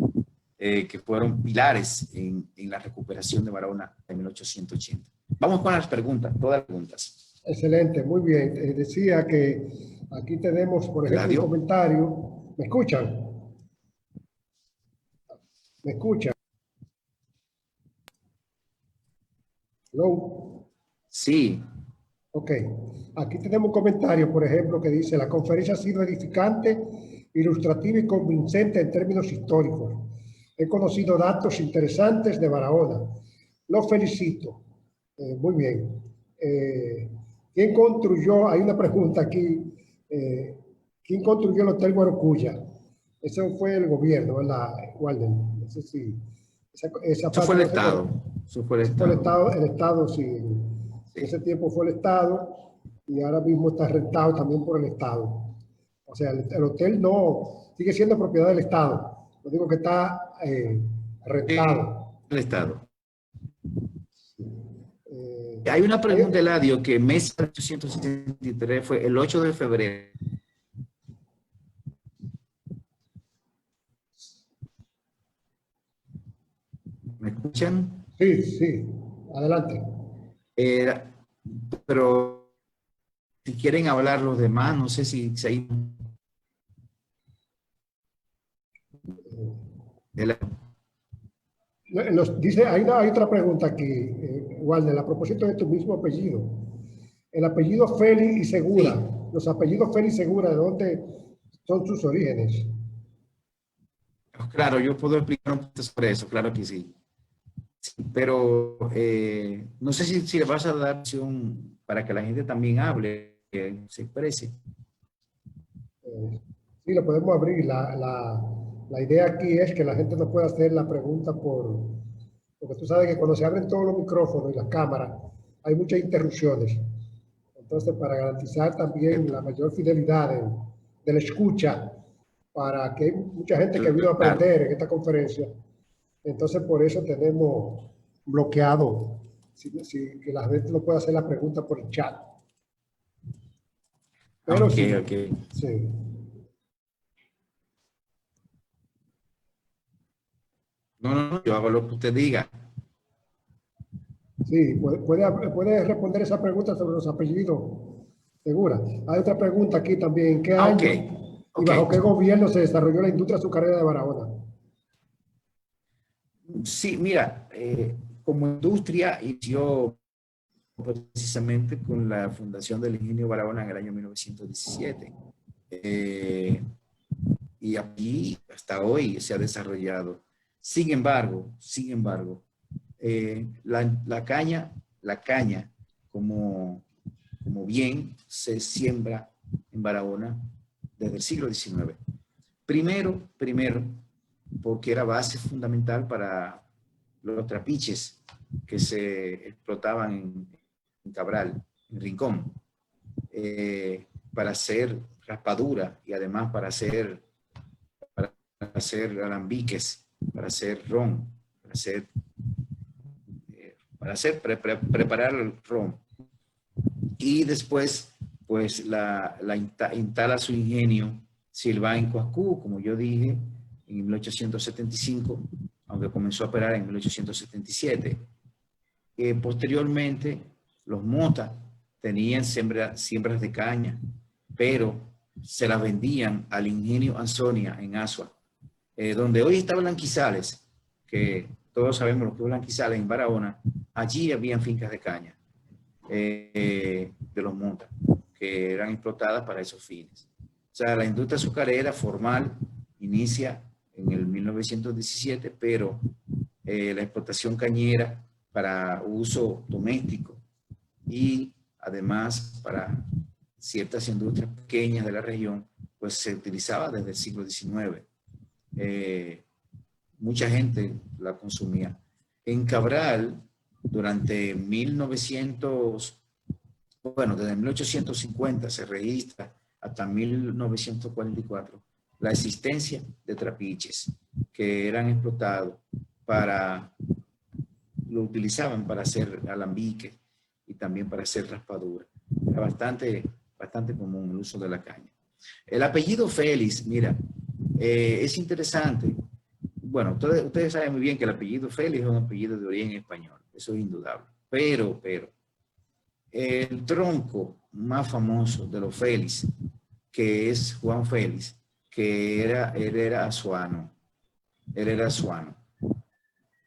que fueron pilares en la recuperación de Barahona en 1880. Vamos con las preguntas, todas las preguntas. Excelente, muy bien. Decía que aquí tenemos, por ejemplo, Eladio. un comentario. ¿Me escuchan? ¿Me escuchan? ¿Hello? Sí. Ok. Aquí tenemos un comentario, por ejemplo, que dice: la conferencia ha sido edificante, ilustrativa y convincente en términos históricos. He conocido datos interesantes de Barahona. Los felicito. Muy bien. ¿Quién construyó? Hay una pregunta aquí. ¿Quién construyó el Hotel Guarocuya? Eso fue el gobierno, ¿verdad, Walden? Eso sí. Esa Eso fue el parte no sé, Estado. Eso fue el eso fue Estado. el Estado, sí. En ese tiempo fue el Estado, y ahora mismo está rentado también por el Estado. O sea, el hotel no sigue siendo propiedad del Estado. No digo que está rentado. El Estado. Eh, Hay una pregunta, Eladio, que en 1863 fue el 8 de febrero. ¿Me escuchan? sí, sí. Adelante. Pero si quieren hablar los demás, no sé si hay... Dice, hay otra pregunta aquí, Walden, a propósito de tu mismo apellido. El apellido Félix y Segura. Sí. Los apellidos Félix y Segura, ¿de dónde son sus orígenes? Claro, yo puedo explicar un poquito sobre eso, claro que sí. Sí, pero no sé si le vas a dar opción para que la gente también hable, que se exprese. Sí, lo podemos abrir. La idea aquí es que la gente no pueda hacer la pregunta porque tú sabes que cuando se abren todos los micrófonos y las cámaras, hay muchas interrupciones. Entonces, para garantizar también la mayor fidelidad de la escucha, para que hay mucha gente que vino a aprender en esta conferencia, entonces por eso tenemos bloqueado que la gente no pueda hacer la pregunta por el chat. Pero sí, sí. No, yo hago lo que usted diga. Sí, puede responder esa pregunta sobre los apellidos. Segura. Hay otra pregunta aquí también. ¿En qué año y bajo qué gobierno se desarrolló la industria azucarera de Barahona? Sí, mira, como industria inició precisamente con la fundación del Ingenio Barahona en el año 1917. Y aquí hasta hoy se ha desarrollado. Sin embargo, la caña como bien se siembra en Barahona desde el siglo XIX. Primero, porque era base fundamental para los trapiches que se explotaban en Cabral, en Rincón, para hacer raspadura y además para hacer alambiques, para hacer ron, preparar el ron. Y después, pues, instala su ingenio Silva en Coascú, como yo dije, en 1875, aunque comenzó a operar en 1877. Posteriormente, los Mota tenían siembras de caña, pero se las vendían al ingenio Ansonia en Asua, donde hoy está Blanquizales, que todos sabemos lo que es Blanquizales en Barahona. Allí habían fincas de caña de los Mota, que eran explotadas para esos fines. O sea, la industria azucarera formal inicia en el 1917, pero la explotación cañera para uso doméstico y además para ciertas industrias pequeñas de la región, pues se utilizaba desde el siglo XIX. Mucha gente la consumía. En Cabral, durante desde 1850 se registra hasta 1944 la existencia de trapiches que eran explotados lo utilizaban para hacer alambique y también para hacer raspadura. Era bastante común el uso de la caña. El apellido Félix, mira, es interesante. Bueno, ustedes saben muy bien que el apellido Félix es un apellido de origen español, eso es indudable. Pero, el tronco más famoso de los Félix, que es Juan Félix, que él era azuano. Él era azuano.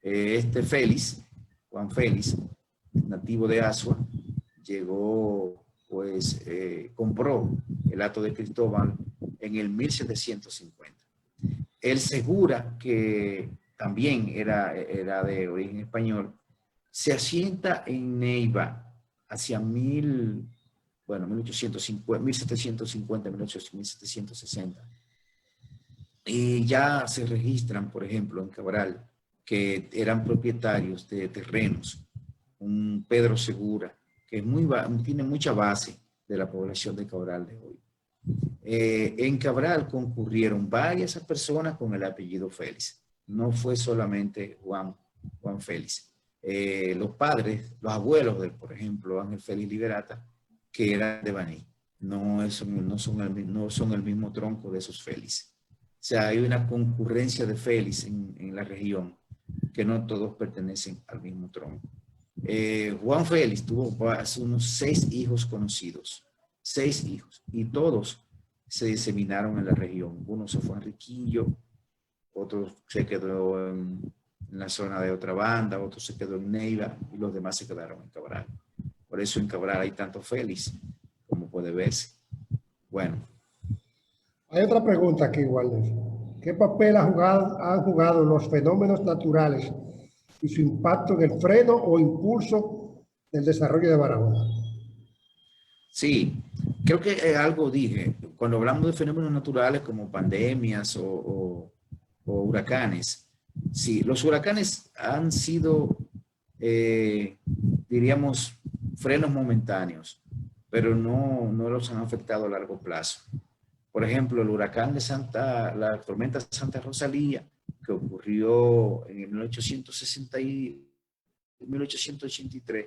Este Félix, Juan Félix, nativo de Asua, llegó, pues, compró el Hato de Cristóbal en el 1750. El Segura, que también era de origen español, se asienta en Neiva hacia 1750, 1760. Y ya se registran, por ejemplo, en Cabral, que eran propietarios de terrenos. Un Pedro Segura, que tiene mucha base de la población de Cabral de hoy. En Cabral concurrieron varias personas con el apellido Félix. No fue solamente Juan Félix. Los padres, los abuelos por ejemplo, Ángel Félix Liberata, que eran de Baní, no son el mismo tronco de esos Félix. O sea, hay una concurrencia de Félix en la región, que no todos pertenecen al mismo tronco. Juan Félix tuvo unos 6 hijos conocidos, 6 hijos, y todos se diseminaron en la región. Uno se fue a Enriquillo, otro se quedó en la zona de otra banda, otro se quedó en Neiva, y los demás se quedaron en Cabral. Por eso en Cabral hay tanto Félix, como puede verse. Bueno. Hay otra pregunta aquí, Walter. ¿Qué papel han jugado los fenómenos naturales y su impacto en el freno o impulso del desarrollo de Barahona? Sí, creo que algo dije. Cuando hablamos de fenómenos naturales como pandemias o huracanes, sí, los huracanes han sido, diríamos, frenos momentáneos, pero no los han afectado a largo plazo. Por ejemplo, el huracán de la tormenta Santa Rosalía, que ocurrió en el 1883,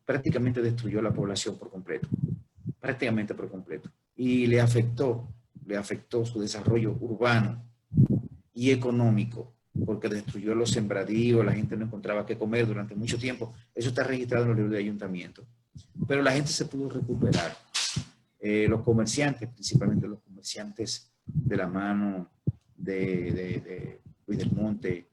prácticamente destruyó la población por completo, prácticamente por completo. Y le afectó su desarrollo urbano y económico, porque destruyó los sembradíos, la gente no encontraba qué comer durante mucho tiempo. Eso está registrado en los libros de ayuntamiento. Pero la gente se pudo recuperar. Los comerciantes, principalmente los comerciantes de la mano de Luis del Monte,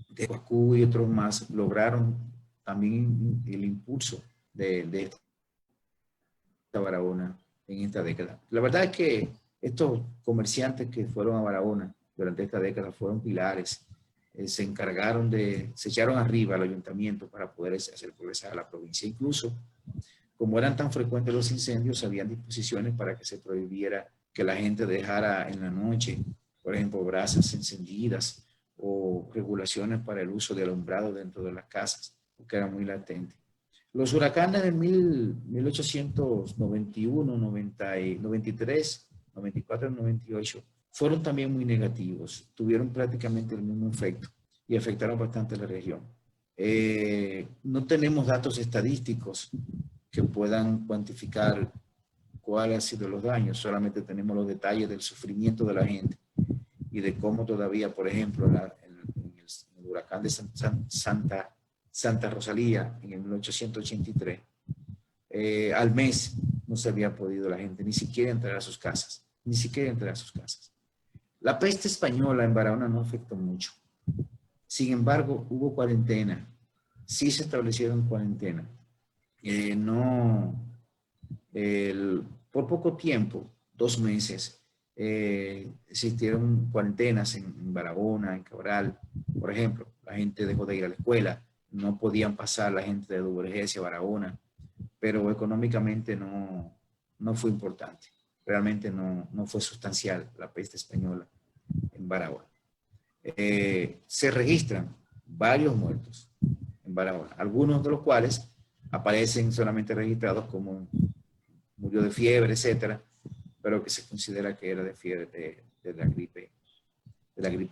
de Coascú y otros más, lograron también el impulso de esta Barahona en esta década. La verdad es que estos comerciantes que fueron a Barahona durante esta década fueron pilares, se echaron arriba al ayuntamiento para poder hacer progresar a la provincia. Incluso, como eran tan frecuentes los incendios, habían disposiciones para que se prohibiera que la gente dejara en la noche, por ejemplo, brasas encendidas o regulaciones para el uso de alumbrado dentro de las casas, porque era muy latente. Los huracanes de 1891, 93, 94 y 98 fueron también muy negativos. Tuvieron prácticamente el mismo efecto y afectaron bastante la región. No tenemos datos estadísticos que puedan cuantificar cuáles han sido los daños. Solamente tenemos los detalles del sufrimiento de la gente y de cómo todavía, por ejemplo, en el huracán de Santa Rosalía en el 1883, al mes no se había podido la gente ni siquiera entrar a sus casas, ni siquiera entrar a sus casas. La peste española en Barahona no afectó mucho. Sin embargo, hubo cuarentena. Sí se establecieron cuarentena. Por poco tiempo, 2 meses, existieron cuarentenas en Barahona, en Cabral. Por ejemplo, la gente dejó de ir a la escuela. No podían pasar la gente de Duvergé hacia Barahona, pero económicamente no fue importante. Realmente no fue sustancial la peste española en Barahona. Se registran varios muertos en Barahona, algunos de los cuales aparecen solamente registrados como murió de fiebre, etcétera, pero que se considera que era de fiebre de la gripe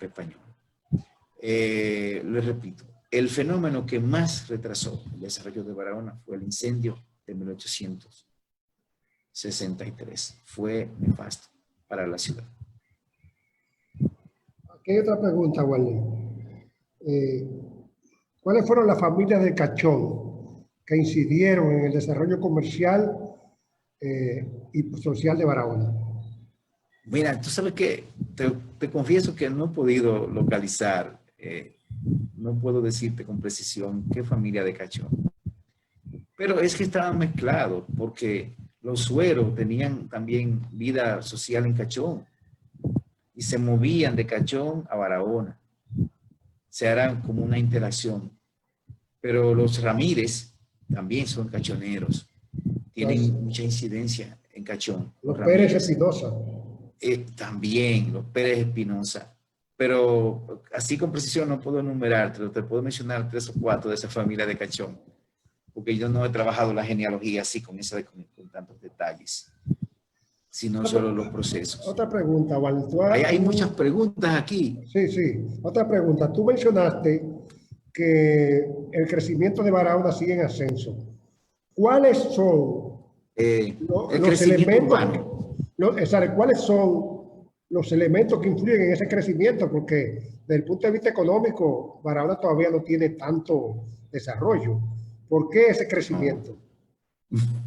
española. Les repito, el fenómeno que más retrasó el desarrollo de Barahona fue el incendio de 1863. Fue nefasto para la ciudad. Aquí hay otra pregunta, Wally. ¿Cuáles fueron las familias de Cachón que incidieron en el desarrollo comercial y social de Barahona? Mira, tú sabes que te confieso que no he podido localizar, no puedo decirte con precisión qué familia de Cachón. Pero es que estaban mezclados porque los sueros tenían también vida social en Cachón y se movían de Cachón a Barahona. Se harán como una interacción. Pero los Ramírez también son cachoneros. Tienen mucha incidencia en Cachón. Los Pérez Espinosa. También, los Pérez Espinosa. Pero así con precisión no puedo enumerarte, te puedo mencionar 3 o 4 de esa familia de Cachón, porque yo no he trabajado la genealogía así con tantos detalles, sino solo los procesos. Otra pregunta, Wally. Hay muchas preguntas aquí. Sí. Otra pregunta. Tú mencionaste que el crecimiento de Barahona sigue en ascenso. ¿Cuáles son los elementos? ¿Cuáles son los elementos que influyen en ese crecimiento? Porque desde el punto de vista económico, Barahona todavía no tiene tanto desarrollo. ¿Por qué ese crecimiento?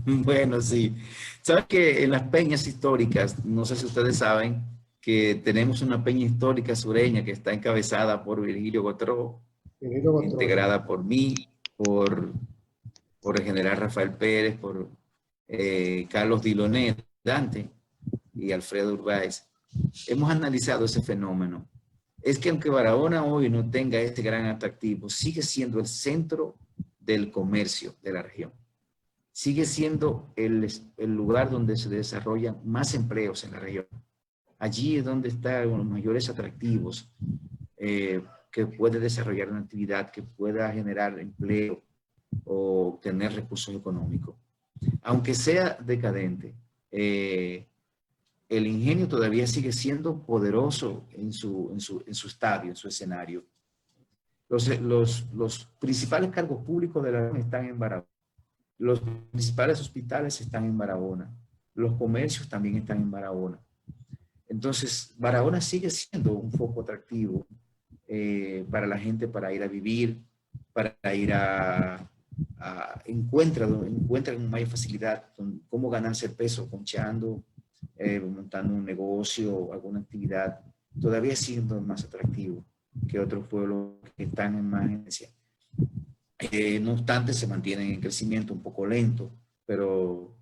Bueno, sí. Sabes que en las peñas históricas, no sé si ustedes saben, que tenemos una peña histórica sureña que está encabezada por Virgilio Gotró, integrada por mí, por el general Rafael Pérez, por Carlos Dilonet, Dante y Alfredo Urbáez. Hemos analizado ese fenómeno. Es que aunque Barahona hoy no tenga este gran atractivo, sigue siendo el centro del comercio de la región. Sigue siendo el lugar donde se desarrollan más empleos en la región. Allí es donde están los mayores atractivos que puede desarrollar una actividad que pueda generar empleo o obtener recursos económicos. Aunque sea decadente, el ingenio todavía sigue siendo poderoso en su estadio, en su escenario. Los principales cargos públicos de la región están en Barahona. Los principales hospitales están en Barahona. Los comercios también están en Barahona. Entonces, Barahona sigue siendo un foco atractivo para la gente, para ir a vivir, para ir encuentran con mayor facilidad cómo ganarse el peso, conchando, montando un negocio, alguna actividad, todavía siendo más atractivo que otros pueblos que están en más agencia. No obstante, se mantienen en crecimiento un poco lento, pero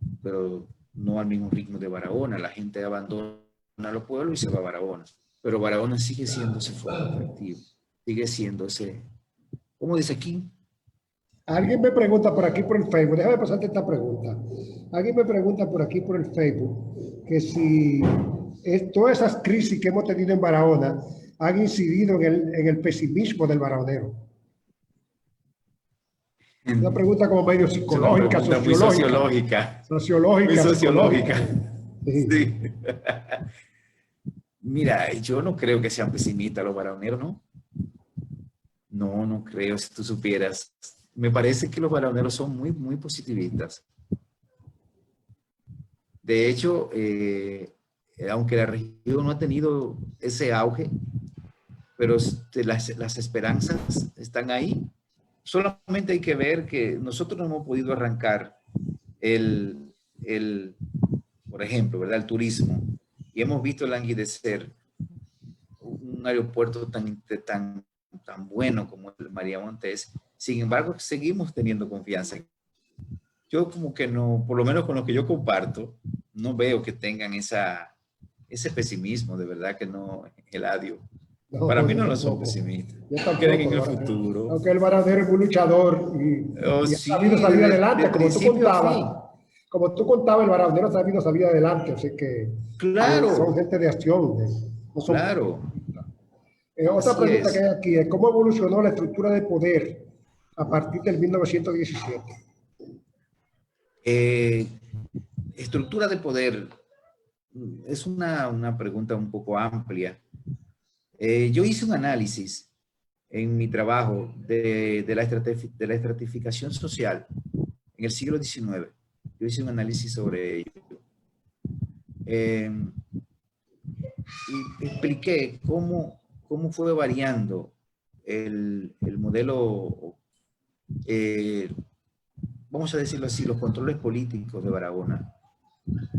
no al mismo ritmo de Barahona. La gente abandona los pueblos y se va a Barahona. Pero Barahona sigue siendo ese foco atractivo. Sigue siendo ese... ¿Cómo dice aquí? Alguien me pregunta por aquí por el Facebook. Déjame pasarte esta pregunta. Alguien me pregunta por aquí por el Facebook que si todas esas crisis que hemos tenido en Barahona han incidido en el pesimismo del baraonero? Una pregunta como medio psicológica, pregunta muy sociológica. Sociológica. Muy sociológica. Sí. Sí. Mira, yo no creo que sean pesimistas los baraoneros, ¿no? No, no creo, si tú supieras. Me parece que los baraoneros son muy, muy positivistas. De hecho, aunque la región no ha tenido ese auge, pero las esperanzas están ahí. Solamente hay que ver que nosotros no hemos podido arrancar por ejemplo, ¿verdad? El turismo. Y hemos visto languidecer un aeropuerto tan bueno como el María Montés. Sin embargo, seguimos teniendo confianza. Yo como que no, por lo menos con lo que yo comparto, no veo que tengan ese pesimismo, de verdad que no, Eladio. No, Para mí yo no lo tampoco. son pesimistas. Yo tampoco, Creen en el ¿verdad? futuro. Aunque el baraonero es un luchador y ha Sí, sabido salir adelante, de como tú principio a fin. contabas. Como tú contabas, el baraonero ha sabido salir adelante, así que Claro. son gente de acción. No son Claro. otra Así pregunta es. que hay aquí es, ¿cómo evolucionó la estructura de poder a partir del 1917? Estructura de poder es una pregunta un poco amplia. Yo hice un análisis en mi trabajo de la estratificación social en el siglo XIX. Yo hice un análisis sobre ello. Y expliqué cómo fue variando el modelo, vamos a decirlo así, los controles políticos de Barahona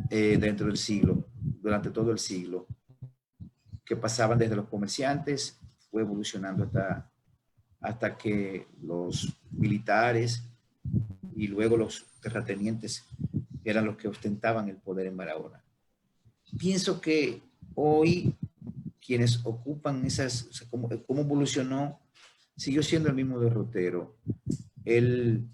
dentro del siglo, durante todo el siglo, que pasaban desde los comerciantes, fue evolucionando hasta que los militares y luego los terratenientes eran los que ostentaban el poder en Barahona. Pienso que hoy quienes ocupan esas, o sea, cómo evolucionó, siguió siendo el mismo derrotero. El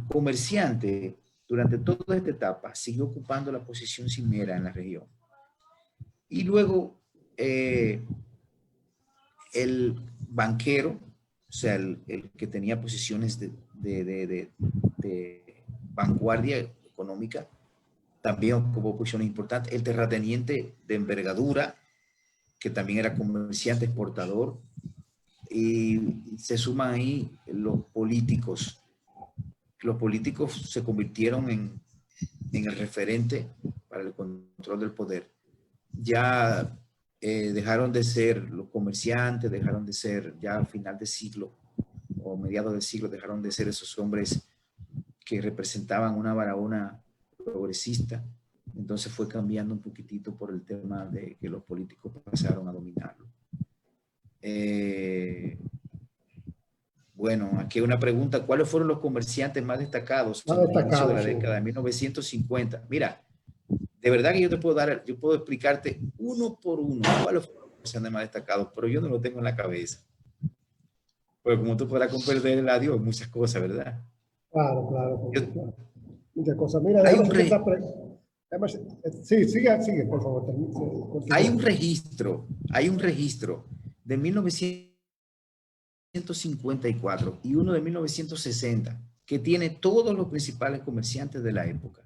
comerciante durante toda esta etapa siguió ocupando la posición cimera en la región. Y luego el banquero, o sea, el que tenía posiciones de vanguardia económica, también ocupó posiciones importantes. El terrateniente de envergadura, que también era comerciante, exportador. Y se suman ahí los políticos. Los políticos se convirtieron en el referente para el control del poder. Ya dejaron de ser los comerciantes, dejaron de ser ya al final del siglo o mediados del siglo, dejaron de ser esos hombres que representaban una Barahona progresista. Entonces fue cambiando un poquitito por el tema de que los políticos pasaron a dominarlo. Bueno, aquí hay una pregunta. ¿Cuáles fueron los comerciantes más destacados en el inicio de la década de 1950? Mira, de verdad que yo puedo explicarte uno por uno cuáles fueron los comerciantes más destacados, pero yo no lo tengo en la cabeza. Porque como tú podrás comprender, Eladio, hay muchas cosas, ¿verdad? Claro. Muchas cosas. Mira, sí, sigue, por favor. Hay un registro de 1954 y uno de 1960 que tiene todos los principales comerciantes de la época.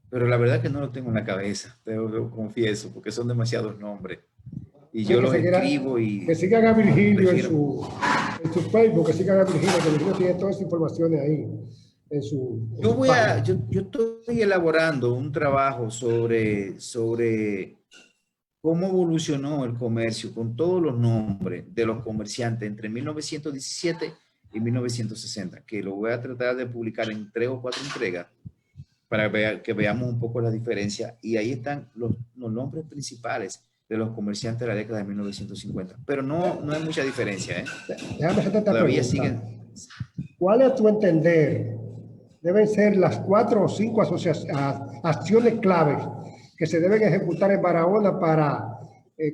Pero la verdad que no lo tengo en la cabeza, te lo confieso, porque son demasiados nombres. Y yo los escribo y... Que sigan a Virgilio en su Facebook, que sigan a Virgilio, que Virgilio tiene todas esas informaciones ahí. Yo estoy elaborando un trabajo sobre cómo evolucionó el comercio con todos los nombres de los comerciantes entre 1917 y 1960, que lo voy a tratar de publicar en 3 o 4 entregas para que veamos un poco la diferencia. Y ahí están los nombres principales de los comerciantes de la década de 1950. Pero no hay mucha diferencia, ¿eh? Déjame hacerte esta Todavía pregunta. siguen. ¿Cuál es tu entender? Deben ser las 4 o 5 acciones claves que se deben ejecutar en Barahona para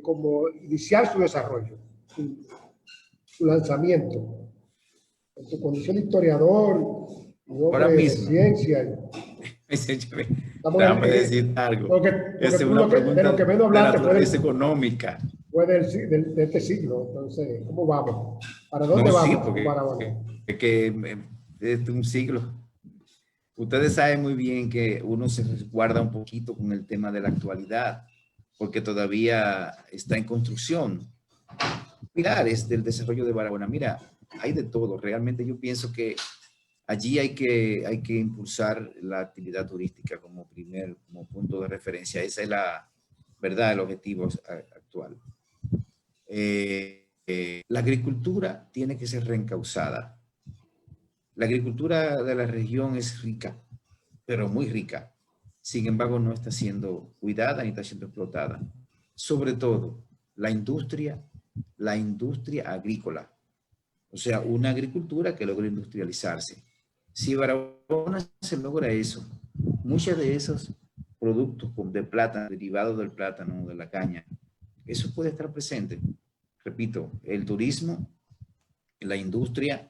como iniciar su desarrollo, su lanzamiento. En tu condición de historiador, un hombre de ciencia. Estamos Déjame decir algo. porque Esa es tú una de pregunta lo que menos de hablaste naturaleza económica. fue de este siglo. Entonces, ¿cómo vamos? ¿Para dónde No, sí, vamos con porque Barahona? es que desde un siglo. Ustedes saben muy bien que uno se resguarda un poquito con el tema de la actualidad, porque todavía está en construcción. Pilares del desarrollo de Barahona. Mira, hay de todo. Realmente yo pienso que allí hay que impulsar la actividad turística como punto de referencia. Esa es la verdad, el objetivo actual. La agricultura tiene que ser reencauzada. La agricultura de la región es rica, pero muy rica. Sin embargo, no está siendo cuidada ni está siendo explotada. Sobre todo, la industria agrícola. O sea, una agricultura que logra industrializarse. Si Barahona se logra eso, muchos de esos productos de plátano, derivados del plátano, de la caña, eso puede estar presente. Repito, el turismo, la industria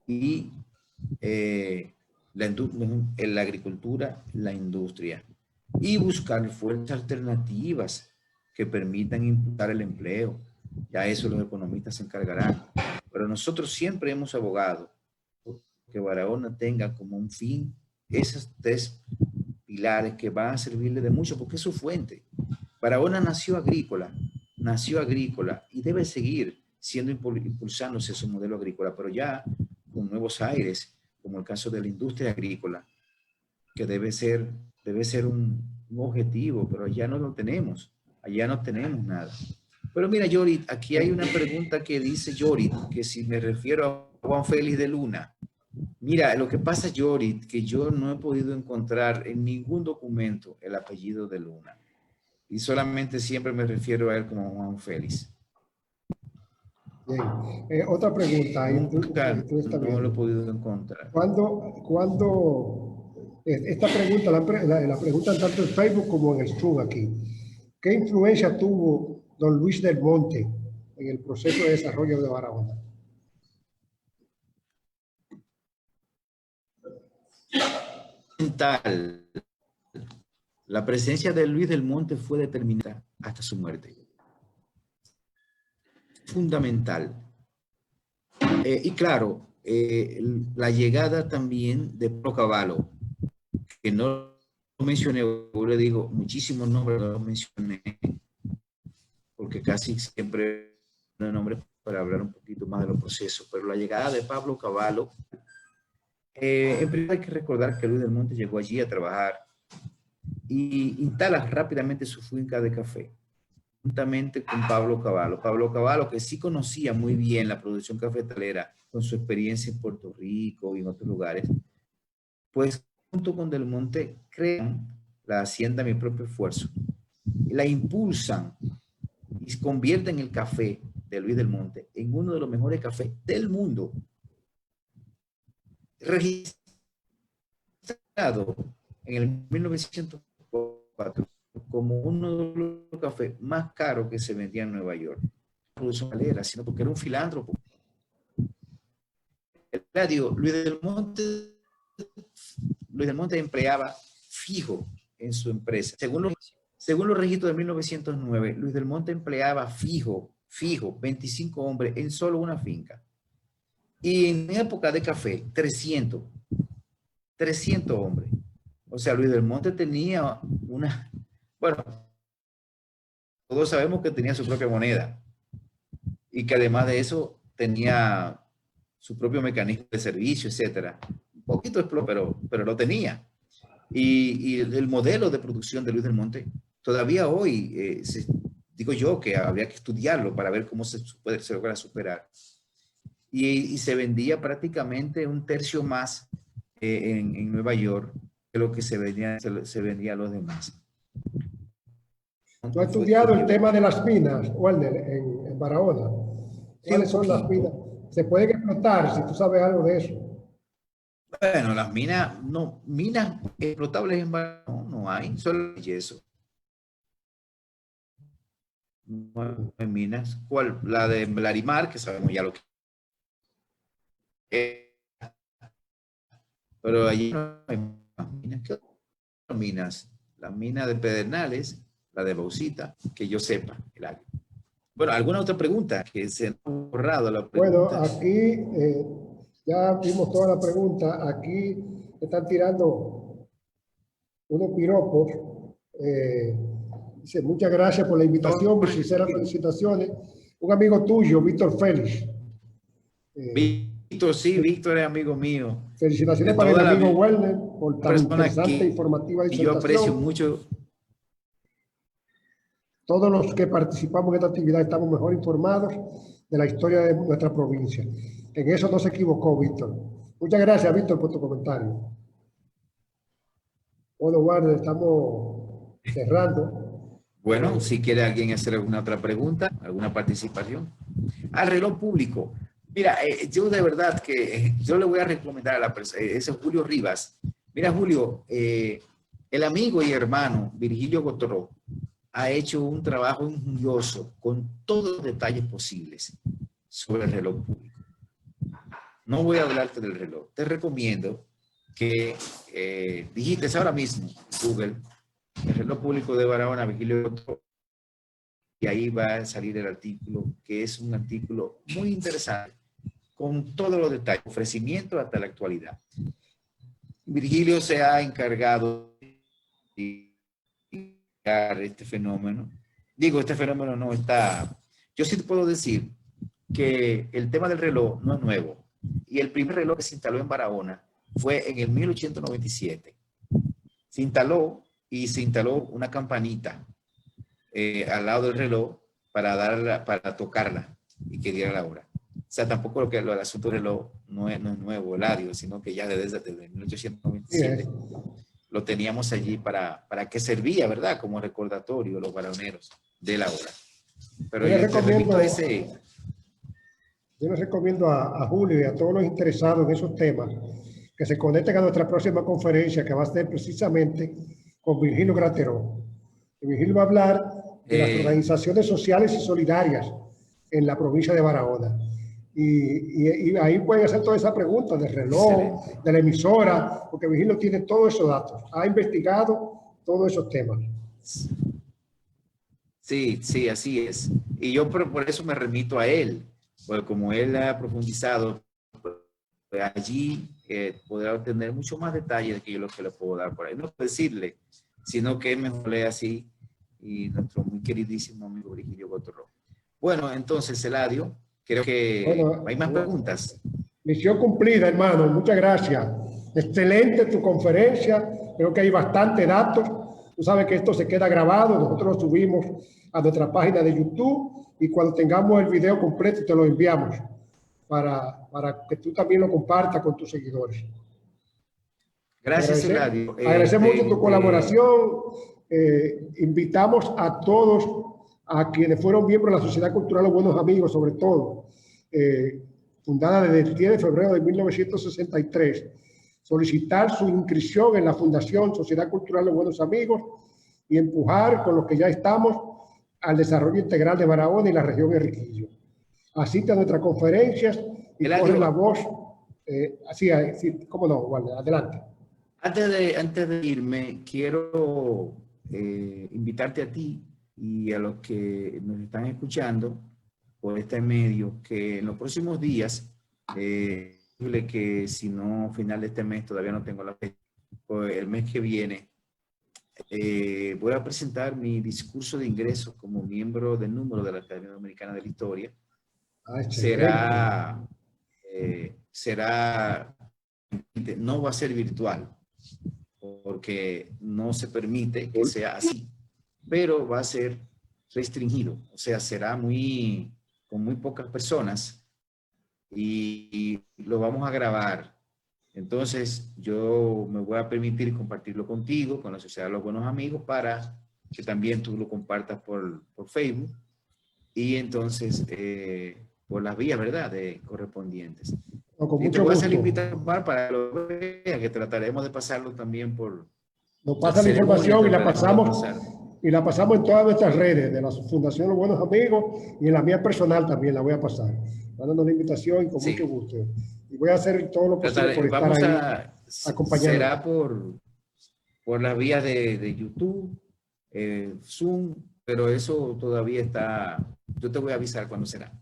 y la agricultura, la industria. Y buscar fuerzas alternativas que permitan impulsar el empleo. Ya eso los economistas se encargarán. Pero nosotros siempre hemos abogado que Barahona tenga como un fin esos tres pilares que van a servirle de mucho, porque es su fuente. Barahona nació agrícola y debe seguir siendo impulsándose su modelo agrícola, pero ya con nuevos aires, como el caso de la industria agrícola, que debe ser un objetivo, pero allá no lo tenemos, allá no tenemos nada. Pero mira, Yorit, aquí hay una pregunta que dice Yorit, que si me refiero a Juan Félix de Luna. Mira, lo que pasa, Yorit, que yo no he podido encontrar en ningún documento el apellido de Luna. Y solamente siempre me refiero a él como Juan Félix. Bien. Otra pregunta, Nunca, tú estás no lo he viendo. podido encontrar. Esta pregunta la preguntan tanto en Facebook como en el Zoom aquí? ¿Qué influencia tuvo don Luis del Monte en el proceso de desarrollo de Barahona? Tal, la presencia de Luis del Monte fue determinante hasta su muerte. Fundamental. Y claro, la llegada también de Pablo Cavallo, que no lo mencioné, yo le digo muchísimos nombres, no los mencioné, porque casi siempre no nombres para hablar un poquito más de los procesos, pero la llegada de Pablo Cavallo, en primer lugar hay que recordar que Luis del Monte llegó allí a trabajar y instala rápidamente su finca de café, juntamente con Pablo Cavallo. Pablo Cavallo, que sí conocía muy bien la producción cafetalera con su experiencia en Puerto Rico y en otros lugares, pues junto con Del Monte crean la hacienda Mi Propio Esfuerzo, la impulsan y convierten el café de Luis del Monte en uno de los mejores cafés del mundo, registrado en el 1904 como uno de los cafés más caros que se vendía en Nueva York. No producción galera, sino porque era un filántropo. Luis del Monte empleaba fijo en su empresa. Según los registros de 1909, Luis del Monte empleaba fijo, 25 hombres en solo una finca. Y en época de café, 300 hombres. O sea, Luis del Monte tenía bueno, todos sabemos que tenía su propia moneda y que además de eso tenía su propio mecanismo de servicio, etcétera. Un poquito explotó, pero lo tenía. Y el modelo de producción de Luis del Monte, todavía hoy, digo yo que habría que estudiarlo para ver cómo se logra superar. Y se vendía prácticamente un tercio más en Nueva York de lo que se vendía a los demás. ¿Tú has estudiado el tema de las minas, Walter, en Barahona? Sí, un ¿Cuáles son las minas? poquito. ¿Se pueden explotar si tú sabes algo de eso? Bueno, las minas, no, minas explotables en Barahona no hay, solo hay yeso. No hay minas. ¿Cuál? La de Larimar, que sabemos ya lo que es. pero allí no hay más minas. ¿Qué otras minas? La mina de Pedernales, la de Bauxita, que yo sepa, Eladio. Bueno, ¿alguna otra pregunta? Que se ha borrado la Bueno, pregunta. aquí ya vimos toda la pregunta. Aquí están tirando unos piropos. Dice, muchas gracias por la invitación, mis sinceras felicitaciones. Un amigo tuyo, Víctor Félix. Víctor, sí, Víctor es amigo mío. Felicitaciones De para el toda la amigo Werner por tan persona interesante e informativa que yo aprecio disertación. mucho. Todos los que participamos en esta actividad estamos mejor informados de la historia de nuestra provincia. En eso no se equivocó, Víctor. Muchas gracias, Víctor, por tu comentario. Bueno, Warner, estamos cerrando. Bueno, si quiere alguien hacer alguna otra pregunta, alguna participación. Al reloj público. Mira, yo de verdad que yo le voy a recomendar a la persona, ese es Julio Rivas. Mira, Julio, el amigo y hermano Virgilio Gotoró ha hecho un trabajo ingenioso con todos los detalles posibles sobre el reloj público. No voy a hablarte del reloj. Te recomiendo que digites ahora mismo Google el reloj público de Barahona, Virgilio Gotoró, y ahí va a salir el artículo, que es un artículo muy interesante, con todos los detalles, ofrecimiento hasta la actualidad. Virgilio se ha encargado de este fenómeno. Digo, este fenómeno no está... Yo sí te puedo decir que el tema del reloj no es nuevo. Y el primer reloj que se instaló en Barahona fue en el 1897. Se instaló y se instaló una campanita al lado del reloj para tocarla y que diera la hora. O sea, tampoco el asunto del reloj no es nuevo, Eladio, sino que ya desde 1897 lo teníamos allí para que servía, ¿verdad? Como recordatorio los barahoneros de la hora. Pero yo les recomiendo a Julio y a todos los interesados en esos temas que se conecten a nuestra próxima conferencia, que va a ser precisamente con Virgilio Grateró. Virgilio va a hablar de las organizaciones sociales y solidarias en la provincia de Barahona. Y ahí pueden hacer toda esa pregunta del reloj, excelente, de la emisora, porque Virgilio tiene todos esos datos. Ha investigado todos esos temas. Sí, sí, así es. Y yo por eso me remito a él, porque como él ha profundizado, pues allí podrá obtener mucho más detalles que yo lo que le puedo dar por ahí. No puedo decirle, sino que mejor lee así y nuestro muy queridísimo amigo Virgilio Gotoró. Bueno, entonces, Eladio, creo que hay más preguntas. Misión cumplida, hermano. Muchas gracias. Excelente tu conferencia. Creo que hay bastante datos. Tú sabes que esto se queda grabado. Nosotros lo subimos a nuestra página de YouTube y cuando tengamos el video completo te lo enviamos para que tú también lo compartas con tus seguidores. Gracias, Eladio. Agradecemos mucho tu colaboración. Invitamos a todos, a quienes fueron miembros de la Sociedad Cultural Los Buenos Amigos, sobre todo, fundada desde el 10 de febrero de 1963, solicitar su inscripción en la Fundación Sociedad Cultural Los Buenos Amigos y empujar con los que ya estamos al desarrollo integral de Barahona y la región Enriquillo. Asiste a nuestras conferencias y corre la voz. Así, cómo no, Walter, adelante. Antes de irme, quiero invitarte a ti y a los que nos están escuchando por este medio, que en los próximos días, que si no, final de este mes, todavía no tengo la fecha, pues el mes que viene, voy a presentar mi discurso de ingreso como miembro del número de la Academia Dominicana de la Historia. No va a ser virtual, porque no se permite que sea así, pero va a ser restringido, o sea, será con muy pocas personas y lo vamos a grabar. Entonces yo me voy a permitir compartirlo contigo, con la Sociedad de los Buenos Amigos, para que también tú lo compartas por Facebook y entonces por las vías, ¿verdad?, correspondientes. Con y te mucho voy a gusto. hacer invitar para que lo vean, que trataremos de pasarlo también por... Nos pasa la información y la pasamos en todas nuestras redes, de la Fundación Los Buenos Amigos y en la mía personal también la voy a pasar. Dándonos la invitación y con mucho gusto. Y voy a hacer todo lo posible por estar ahí. acompañarnos. Será por las vías de YouTube, Zoom, pero eso todavía está, yo te voy a avisar cuándo será.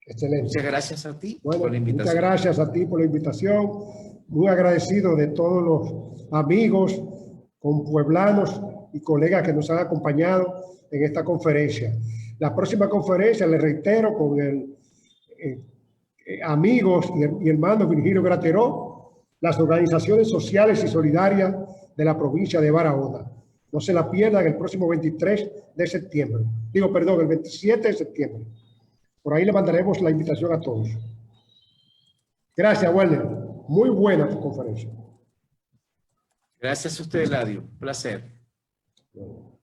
Excelente. Muchas gracias a ti Bueno, por la invitación. muchas gracias a ti por la invitación. Muy agradecido de todos los amigos, compueblanos y colegas que nos han acompañado en esta conferencia. La próxima conferencia, les reitero, con el amigos y hermanos Virgilio Grateró, las organizaciones sociales y solidarias de la provincia de Barahona. No se la pierdan el próximo 23 de septiembre. Digo, perdón, el 27 de septiembre. Por ahí le mandaremos la invitación a todos. Gracias, Werner. Muy buena tu conferencia. Gracias a usted, Eladio. Un placer. Bueno.